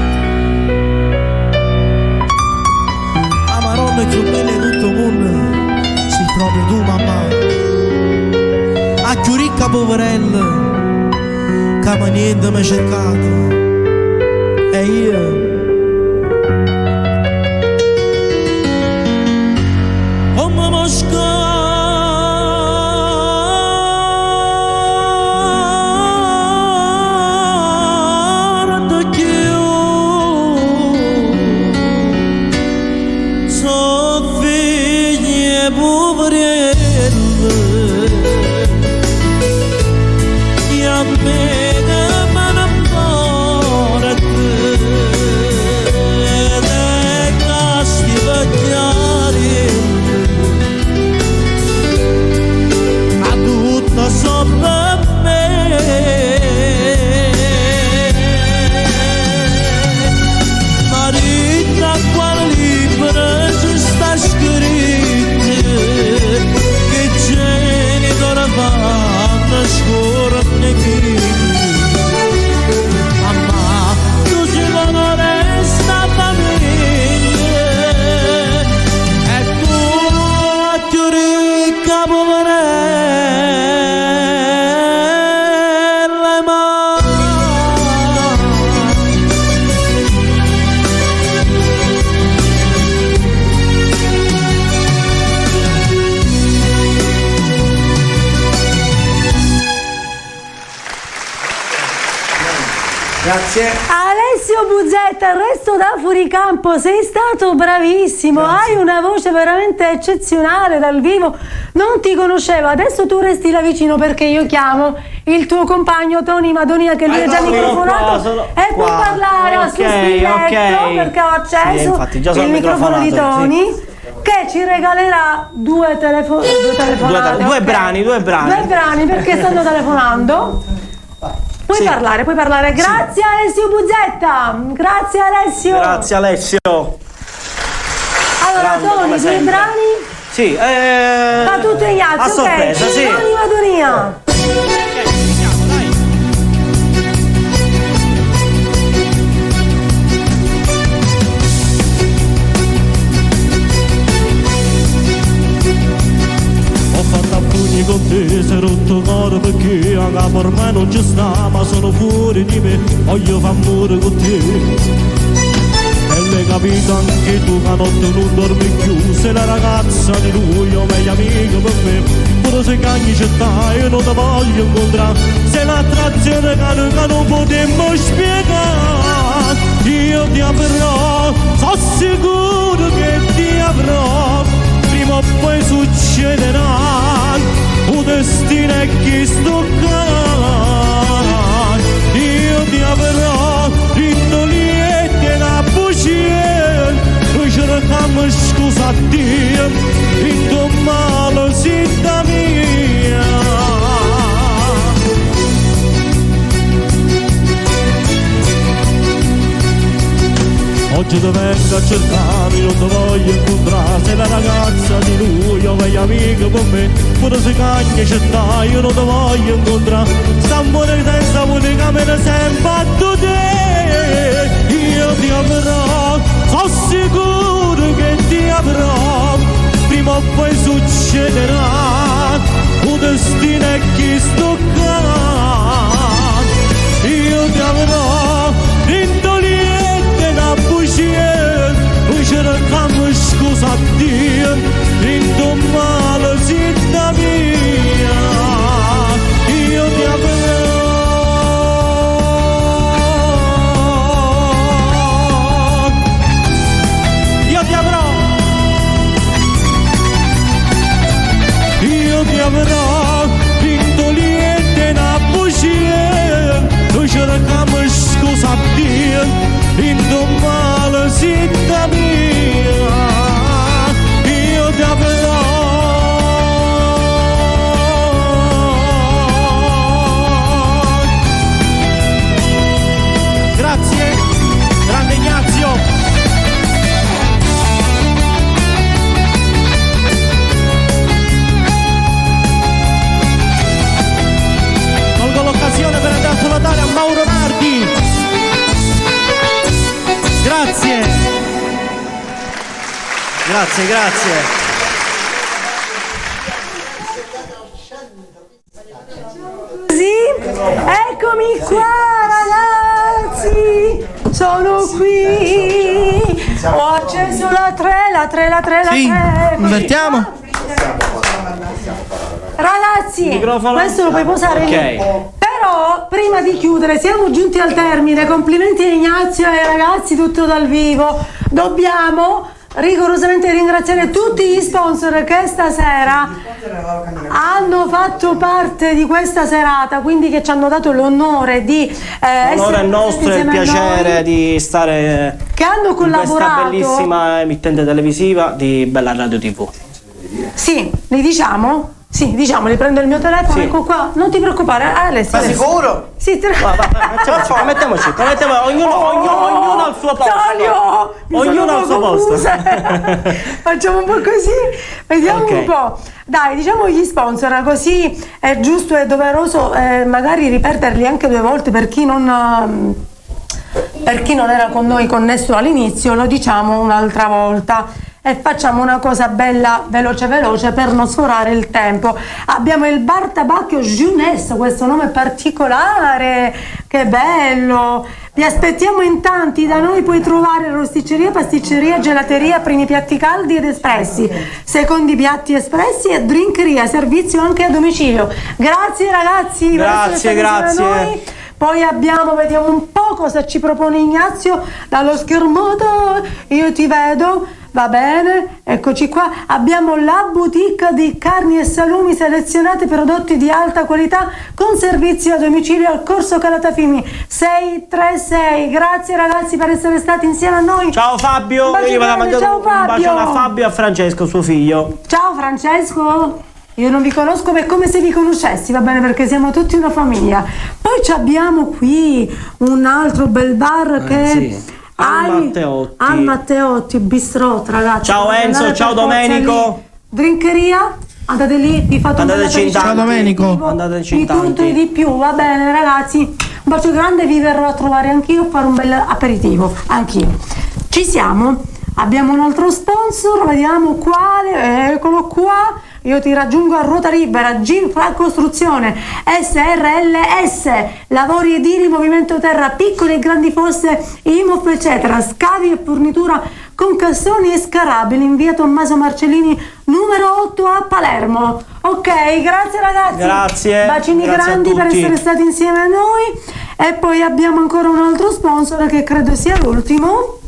la maronna più bella di tutto il mondo, sei proprio tu, mamma. A più ricca poverella, che ma niente mi ha cercato. E io come Mosca so figli poverelle e a me che me ne importa dei casti vecchiari, ma tutto so per me. Marita quale libera ci sta scritto che genitori fanno scuola nei figli. Grazie. Alessio Buzzetta, il resto da fuoricampo, sei stato bravissimo. Hai una voce veramente eccezionale dal vivo. Non ti conoscevo, adesso tu resti là vicino perché io chiamo il tuo compagno Tony Madonia, che lui è già microfonato e può parlare al suo spilletto, perché ho acceso il microfono di Tony, che ci regalerà due telefonate. Due brani Perché stanno telefonando. Puoi parlare. Grazie Alessio Buzzetta. Grazie Alessio. Grazie Alessio. Allora Tony, due brani? Sì, fa tutto Ignazio, a sorpresa, sì. Tony Madonia. Con te sei rotto cuore perché a capo ormai non ci sta, ma sono fuori di me, voglio far amore con te. E l'hai capito anche tu che a notte non dormi più, sei la ragazza di lui, o meglio amico per me. Pure se cagni città io non ti voglio incontrare, sei l'attrazione che non potremmo spiegare. Io ti avrò, sono sicuro che ti avrò, prima o poi succederà. Un destino è chi stocca, io ti avrò ritto liete la bugia, noi cerchiamo scusa a Dio, ritto male sitta mia. Oggi ti vengo a cercare, non ti voglio incontrare, sei la ragazza di lui, o meglio amico con me, pure se cagni città, io non ti voglio incontrare, st'amore senza unica me ne sempre a te, io ti avrò, sono sicuro che ti avrò, prima o poi succederà, un destino è chi stocca, io ti avrò, rintoliette la bugia, noi cerchiamo scusa a Dio, rinto male sitta mia, io ti avrò, io ti avrò, io ti avrò, rintoliette la bugia, noi cerchiamo scusa a Dio, rinto male sitta mia, io ti avrò. Grazie, grande Ignazio. Colgo l'occasione per andare a salutare a Mauro Nardi. Grazie. Grazie. Eccomi qua ragazzi, sono qui, ho acceso la 3. Sì, invertiamo. Ragazzi, questo lo puoi posare lì. Però prima di chiudere, siamo giunti al termine, complimenti a Ignazio e ai ragazzi, tutto dal vivo. Dobbiamo rigorosamente ringraziare tutti gli sponsor che stasera hanno fatto parte di questa serata, quindi che ci hanno dato l'onore di l'onore è nostro e il piacere di stare, che hanno collaborato in questa bellissima emittente televisiva di Bella Radio TV. Sì, li diciamo? Sì, diciamoli, prendo il mio telefono, ecco qua, non ti preoccupare, Alessio. Ma sicuro? Sì, mettiamoci, ognuno al suo posto. Ognuno al suo posto. Facciamo un po' così, vediamo un po'. Dai, diciamo gli sponsor, così è giusto e doveroso magari ripeterli anche due volte per chi non era con noi connesso all'inizio, lo diciamo un'altra volta. E facciamo una cosa bella veloce per non sforare il tempo. Abbiamo il bar tabacco Jeunesse, questo nome particolare, che bello. Vi aspettiamo in tanti, da noi puoi trovare rosticceria, pasticceria, gelateria, primi piatti caldi ed espressi, secondi piatti espressi e drinkeria, servizio anche a domicilio. Grazie ragazzi, grazie. noi. Poi abbiamo, vediamo un po' cosa ci propone Ignazio dallo schermata. Io ti vedo, va bene, eccoci qua. Abbiamo la boutique di carni e salumi selezionati, prodotti di alta qualità con servizio a domicilio al Corso Calatafimi 636. Grazie ragazzi per essere stati insieme a noi. Ciao Fabio, io vado a mangiare un bacio a Fabio e a Francesco, suo figlio. Ciao Francesco. Io non vi conosco, ma è come se vi conoscessi, va bene, perché siamo tutti una famiglia. Poi abbiamo qui un altro bel bar che sì. Al Matteotti Bistrot, ragazzi. Ciao Enzo, ciao Domenico. Drinkeria? Andate lì, vi fate un bel ciao Domenico. Andateci di tutto e di più, va bene ragazzi. Un bacio grande, vi verrò a trovare anch'io a fare un bel aperitivo, anch'io. Ci siamo? Abbiamo un altro sponsor, vediamo quale, eccolo qua. Io ti raggiungo a ruota libera, Ginfra Costruzione, SRLS, lavori edili, movimento terra, piccole e grandi fosse, IMOF eccetera, scavi e fornitura con cassoni e scarabili in via Tommaso Marcellini numero 8 a Palermo. Ok, grazie ragazzi. Grazie. Bacini grazie grandi per essere stati insieme a noi. E poi abbiamo ancora un altro sponsor che credo sia l'ultimo.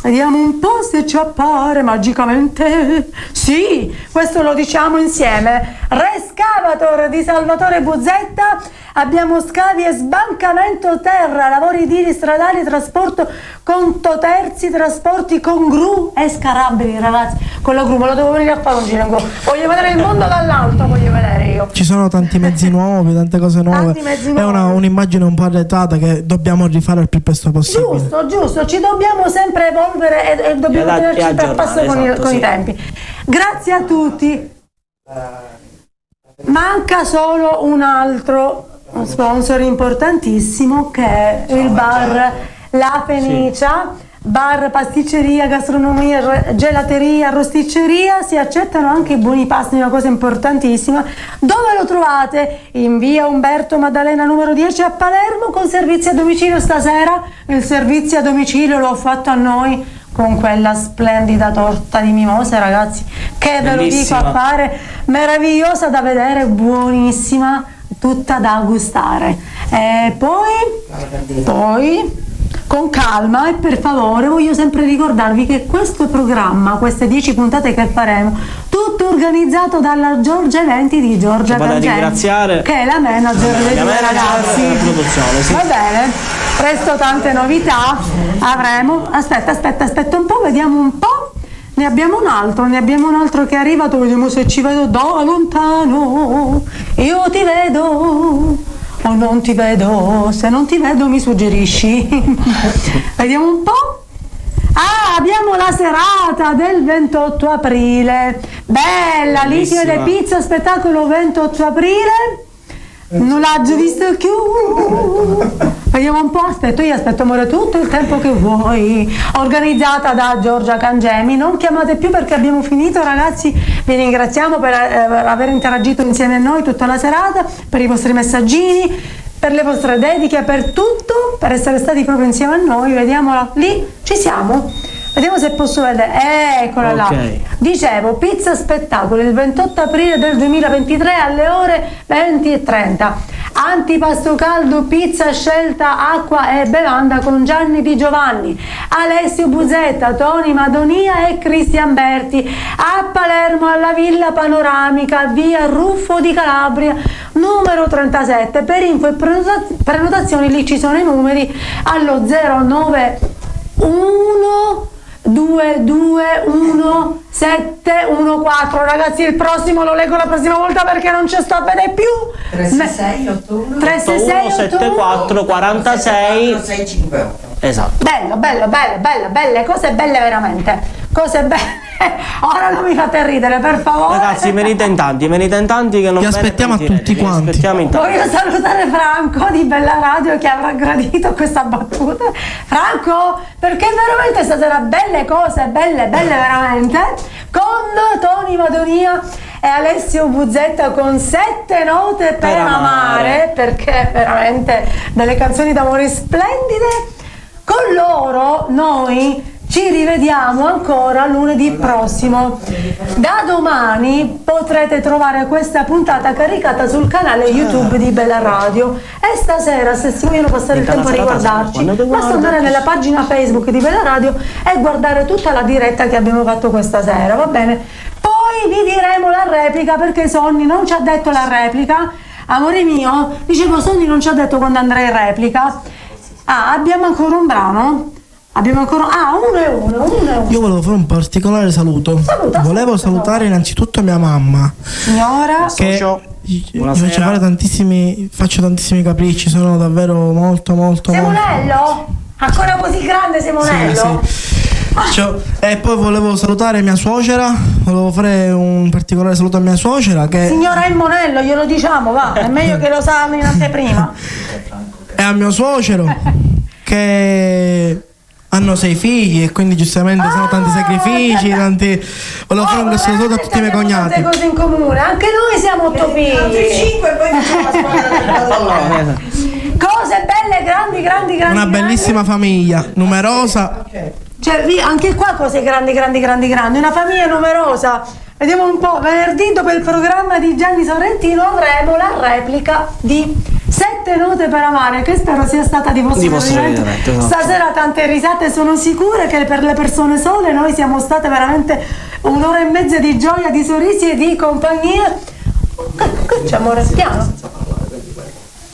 Vediamo un po' se ci appare magicamente. Sì, questo lo diciamo insieme. Rescavator di Salvatore Buzzetta. Abbiamo scavi e sbancamento terra, lavori edili, stradali, trasporto conto terzi, trasporti con gru e scarabili, ragazzi. Con la gru me lo devo venire a fare un giro in gru. Voglio vedere il mondo dall'alto, voglio vedere io. Ci sono tanti mezzi nuovi, tante cose nuove. È un'immagine un po' arretrata che dobbiamo rifare il più presto possibile. Giusto, ci dobbiamo sempre evolvere e dobbiamo tenerci per passo con i tempi. Grazie a tutti. Manca solo un altro sponsor importantissimo che è il bar La Fenicia, bar, pasticceria, gastronomia, gelateria, rosticceria. Si accettano anche i buoni pasti, una cosa importantissima. Dove lo trovate? In via Umberto Maddalena numero 10 a Palermo, con servizio a domicilio. Stasera il servizio a domicilio l'ho fatto a noi con quella splendida torta di mimose, ragazzi, che ve lo dico a fare, meravigliosa da vedere, buonissima, tutta da gustare. E poi con calma, e per favore voglio sempre ricordarvi che questo programma, queste 10 puntate che faremo, tutto organizzato dalla Giorgia Eventi di Giorgia Cangemi, che è la manager dei due ragazzi. Sì. Va bene, presto tante novità avremo. Aspetta un po', vediamo un po'. Ne abbiamo un altro che è arrivato, vediamo se ci vedo da lontano. Io ti vedo o non ti vedo, se non ti vedo mi suggerisci. Vediamo un po'. Abbiamo la serata del 28 aprile, bella, Litio e le pizza, spettacolo 28 aprile. Non l'ho visto più. Vediamo un po', io aspetto amore tutto il tempo che vuoi. Organizzata da Giorgia Cangemi. Non chiamate più perché abbiamo finito, ragazzi. Vi ringraziamo per aver interagito insieme a noi tutta la serata, per i vostri messaggini, per le vostre dediche, per tutto, per essere stati proprio insieme a noi. Vediamola, lì ci siamo. Vediamo se posso vedere, eccola là. Dicevo, pizza spettacolo il 28 aprile del 2023 alle ore 20:30. Antipasto caldo, pizza scelta, acqua e bevanda con Gianni Di Giovanni, Alessio Busetta, Toni Madonia e Cristian Berti, a Palermo alla Villa Panoramica, via Ruffo di Calabria numero 37. Per info e prenotazioni lì ci sono i numeri allo 091 221 ragazzi. Il prossimo lo leggo la prossima volta perché non ci sto a vedere più. 36681 74 46 658. Esatto. Belle cose belle, veramente cose belle. Ora non mi fate ridere, per favore. Ragazzi, venite in tanti che non vi aspettiamo a tutti quanti. Voglio salutare Franco di Bella Radio che avrà gradito questa battuta. Franco, perché veramente stasera belle cose, belle veramente, con Toni Madonia e Alessio Buzzetta con 7 note per amare, perché veramente delle canzoni d'amore splendide. Con loro noi ci rivediamo ancora lunedì prossimo. Da domani potrete trovare questa puntata caricata sul canale YouTube di Bella Radio, e stasera, se si vogliono passare il tempo a riguardarci, basta andare nella pagina Facebook di Bella Radio e guardare tutta la diretta che abbiamo fatto questa sera, va bene? Poi vi diremo la replica, perché Sonny non ci ha detto la replica. Amore mio, dicevo, Sonny non ci ha detto quando andrà in replica. Abbiamo ancora un brano? Abbiamo ancora uno e uno. Io volevo fare un particolare saluto. Volevo salutare innanzitutto mia mamma, signora, che faccio tantissimi capricci, sono davvero molto Simonello? Ancora così grande Simonello? Sì. E poi volevo salutare mia suocera, volevo fare un particolare saluto a mia suocera che... Signora il Monello, glielo diciamo, va, è meglio che lo sanno in anteprima. E a mio suocero che hanno 6 figli e quindi giustamente sono tanti sacrifici, volevo fare un grosso saluto a tutti i miei cognati. Tante cose in comune, anche noi siamo 8 figli. Altri 5 e poi facciamo la squadra del padrone. Cose belle, grandi. Una bellissima famiglia, numerosa. Cioè, anche qua cose grandi, una famiglia numerosa. Vediamo un po', venerdì dopo il programma di Gianni Sorrentino avremo la replica di 7 note per amare, che spero sia stata di vostro gradimento. Esatto. Stasera tante risate, sono sicura che per le persone sole noi siamo state veramente un'ora e mezza di gioia, di sorrisi e di compagnia. Che c'è, amore? Piano.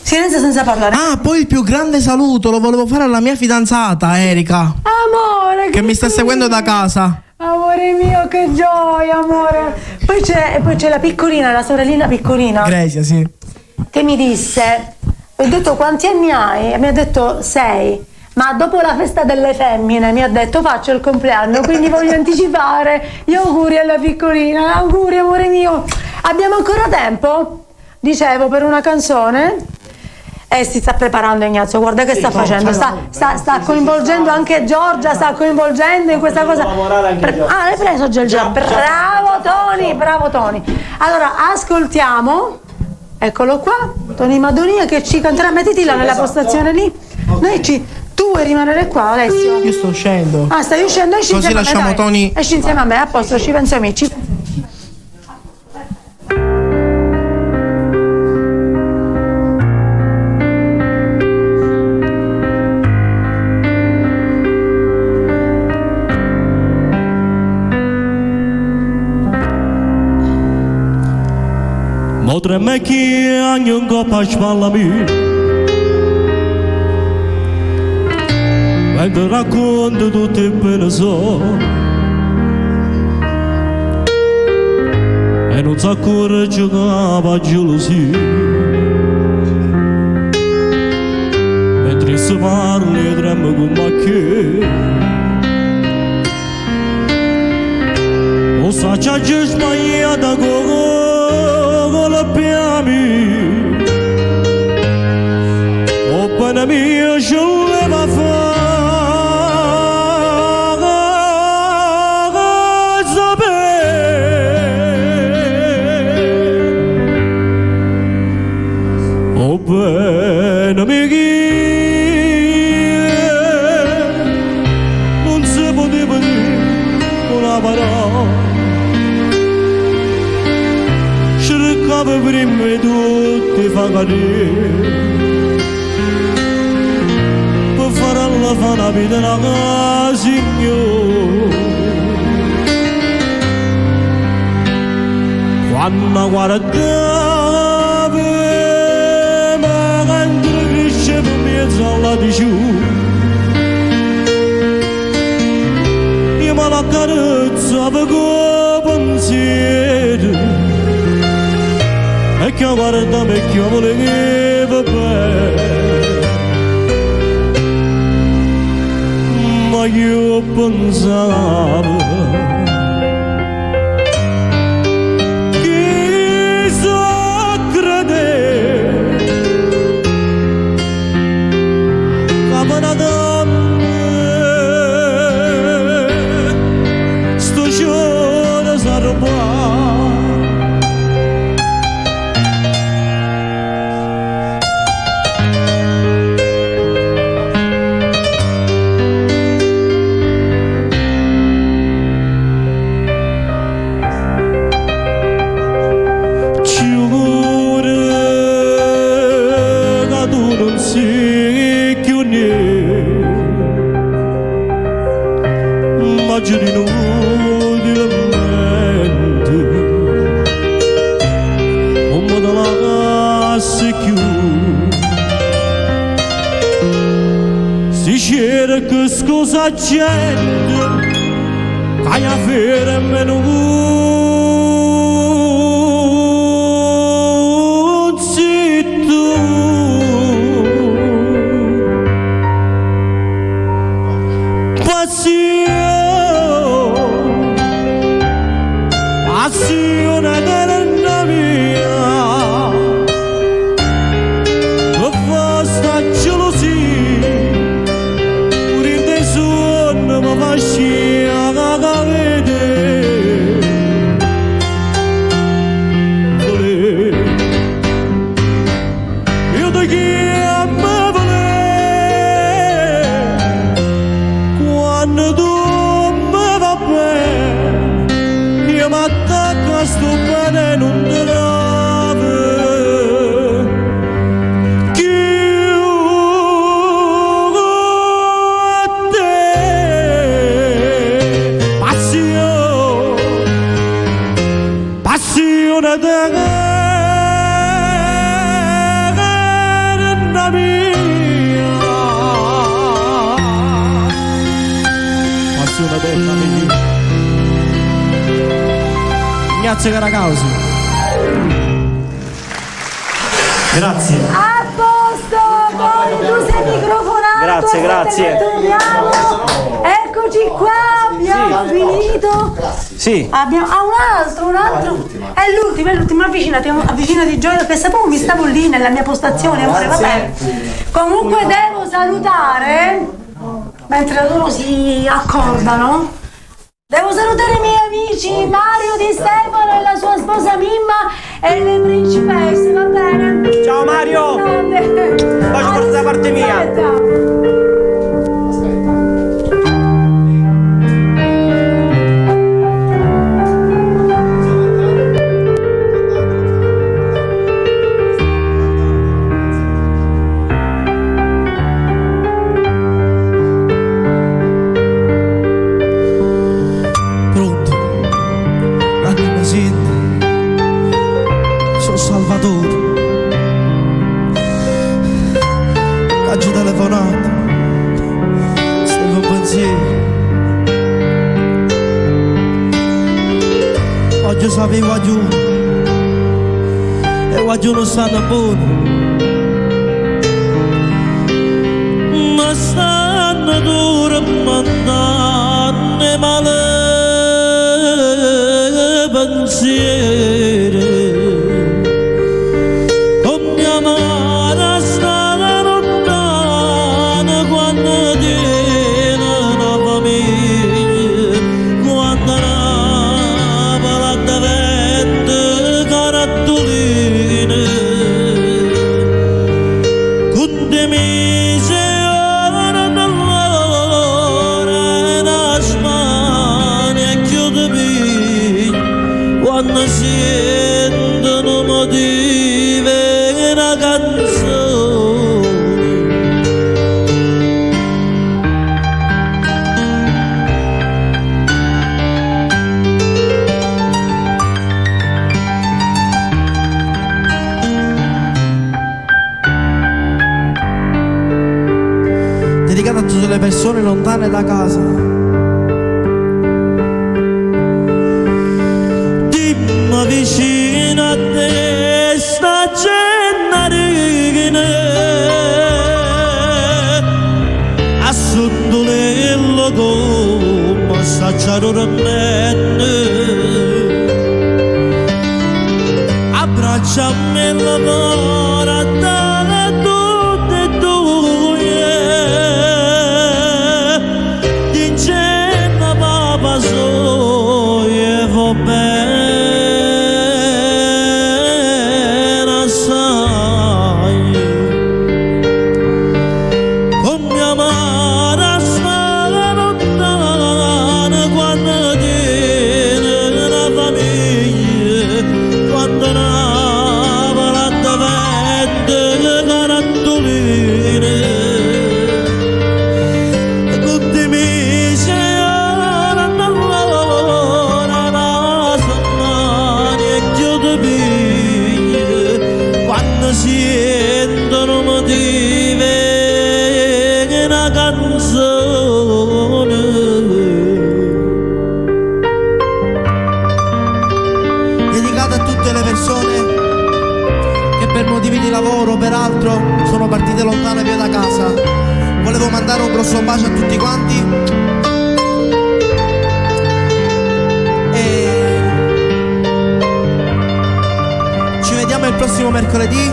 Silenzio senza parlare. Poi il più grande saluto lo volevo fare alla mia fidanzata Erika, amore, che mi sta seguendo da casa. Amore mio, che gioia, amore. Poi c'è la piccolina, la sorellina piccolina, Grecia, sì, che mi disse, ho detto quanti anni hai? E mi ha detto 6. Ma dopo la festa delle femmine mi ha detto faccio il compleanno, quindi voglio anticipare gli auguri alla piccolina. Auguri, amore mio. Abbiamo ancora tempo? Dicevo, per una canzone. Si sta preparando Ignazio, guarda che sta facendo, sta coinvolgendo anche Giorgia, sta coinvolgendo in questa cosa. L'hai preso Giorgia? Bravo Tony. Allora ascoltiamo, eccolo qua, Tony Madonia che ci canterà. Mettiti là nella postazione lì. Tu vuoi rimanere qua, Alessio? Io sto uscendo. Stai uscendo, esci così insieme a me, lasciamo dai. Tony. Esci insieme a me, a posto, ci penso amici. Potremmo che ogni coppa spallami quando racconto tutte le pene so e non sa corre giocava gelosia mentre si parla e tremmo con macchie o sa c'è già sbagliata con la piami o bene mio ce l'eva fa sapere o bene mio non si poteva dire una parola cercava prima di tutti fa cadere per fare alla fana vita una signora quando guardava ma quando cresceva in mezzo alla di giù io me la carezzava con pensiero e che guarda me che voleva bene ma io pensavo che sa credere come una donna sto giorno sa rubare scusa gente che a fare meno zitto passione della mia che fa sta gelosia pure in dei sonno mi fa sciagare a vedere io ti chiamo quando tu mi va bene io mi attacco a sto bene non te lave chiudo a te passione della mia passione della mia grazie cara causa grazie A posto, poi tu sei microfonato. Grazie. Eccoci qua, abbiamo finito. sì Abbiamo un altro. È l'ultimo, avvicinati Gioia, perché sapevo mi stavo lì nella mia postazione, amore, va bene. Comunque devo salutare, mentre loro si accordano. Devo salutare i miei amici Mario Di Stefano e la sua sposa Mimma e le principesse, va bene? ciao Mario bacio forte da parte mia Pronto? Anima Sinti. Sono Salvatore. Caccio telefonato. Stavo pensiero. Oggi sapevo a giù. E a giù non stanno buono. Ma stanno dure mandando male pensieri con mia madre sta lontana quando tiene una famiglia quando la palata vende carattoline con te mise quando sentono motivi una canzone Dedicata a tutte le persone lontane da casa. vicino a te sta gennarine a sotto l'ello come sta ciaruramente abbracciami la vora da tutte due d'incenna papa so e va bene sentono motivi che una canzone tutte le persone che per motivi di lavoro o per altro sono partite lontane via da casa. Volevo mandare un grosso bacio a tutti quanti e ci vediamo il prossimo mercoledì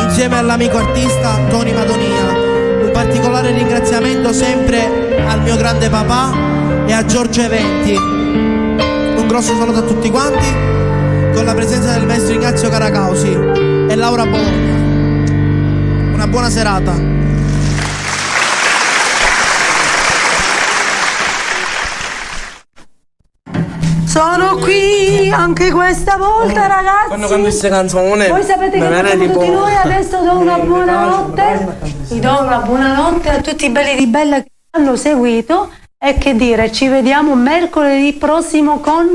insieme all'amico artista Tony Madonia. Un particolare ringraziamento sempre al mio grande papà e a Giorgio Eventi. Un grosso saluto a tutti quanti con la presenza del maestro Ignazio Caracausi e Laura Bologna. Una buona serata. Sono qui anche questa volta, ragazzi. Quando canto queste canzoni, voi sapete che dopo tutti noi adesso do una buonanotte. Vi do una buonanotte a tutti i belli di Bella che hanno seguito. E che dire, ci vediamo mercoledì prossimo con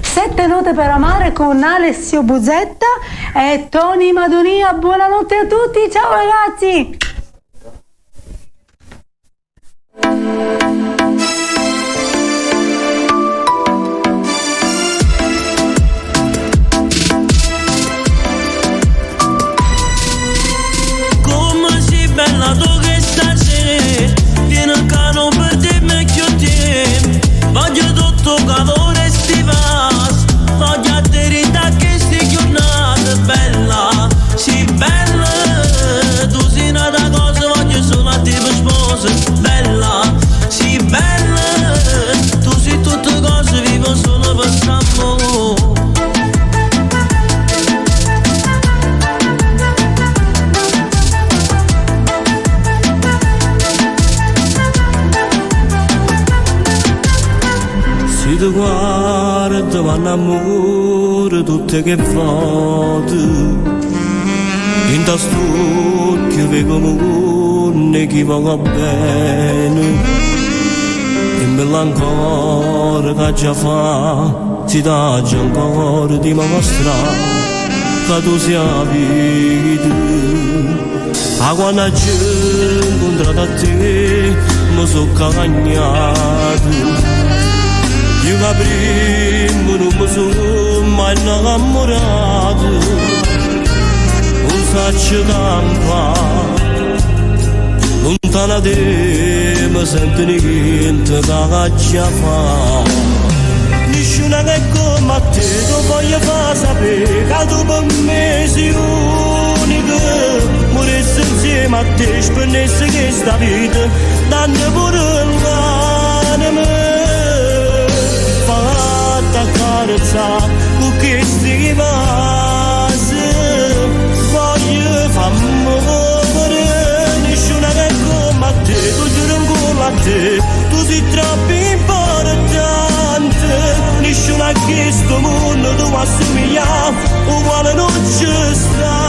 7 note per amare con Alessio Buzetta e Tony Madonia. Buonanotte a tutti, ciao ragazzi. Come sei bella tu che stasera, vieni a non per te meglio te. Voglio tutto calore stivas, voglio a te rinda che sti giornate bella, sì bella. Tu sei nata cosa, voglio solo a te per sposa, bella, sì bella. Tu sei tutte cose, vivo solo per st'amore. Si tu guarda vanno amore tutte che foto in ta stucchio vedo come chi va bene e me l'ancora che già fa si dà già ancora di mostrare che tu sia vita a quando ci incontrato a te mi sono cagnato. Io da prima non mi sono mai innamorato, non saccio campare, lontana da te mi sento niente che già fa. Nessuna che come a te tu voglio far sapere che tu per me sei unica, morisse insieme a te, spennesse questa vita, danno pure l'anima. Carezza con questi vasi voglio famore nessuna che come a te tu giuro ancora a te tu sei troppo importante nessuna che sto mondo tu assomiglia uguale non ci sta.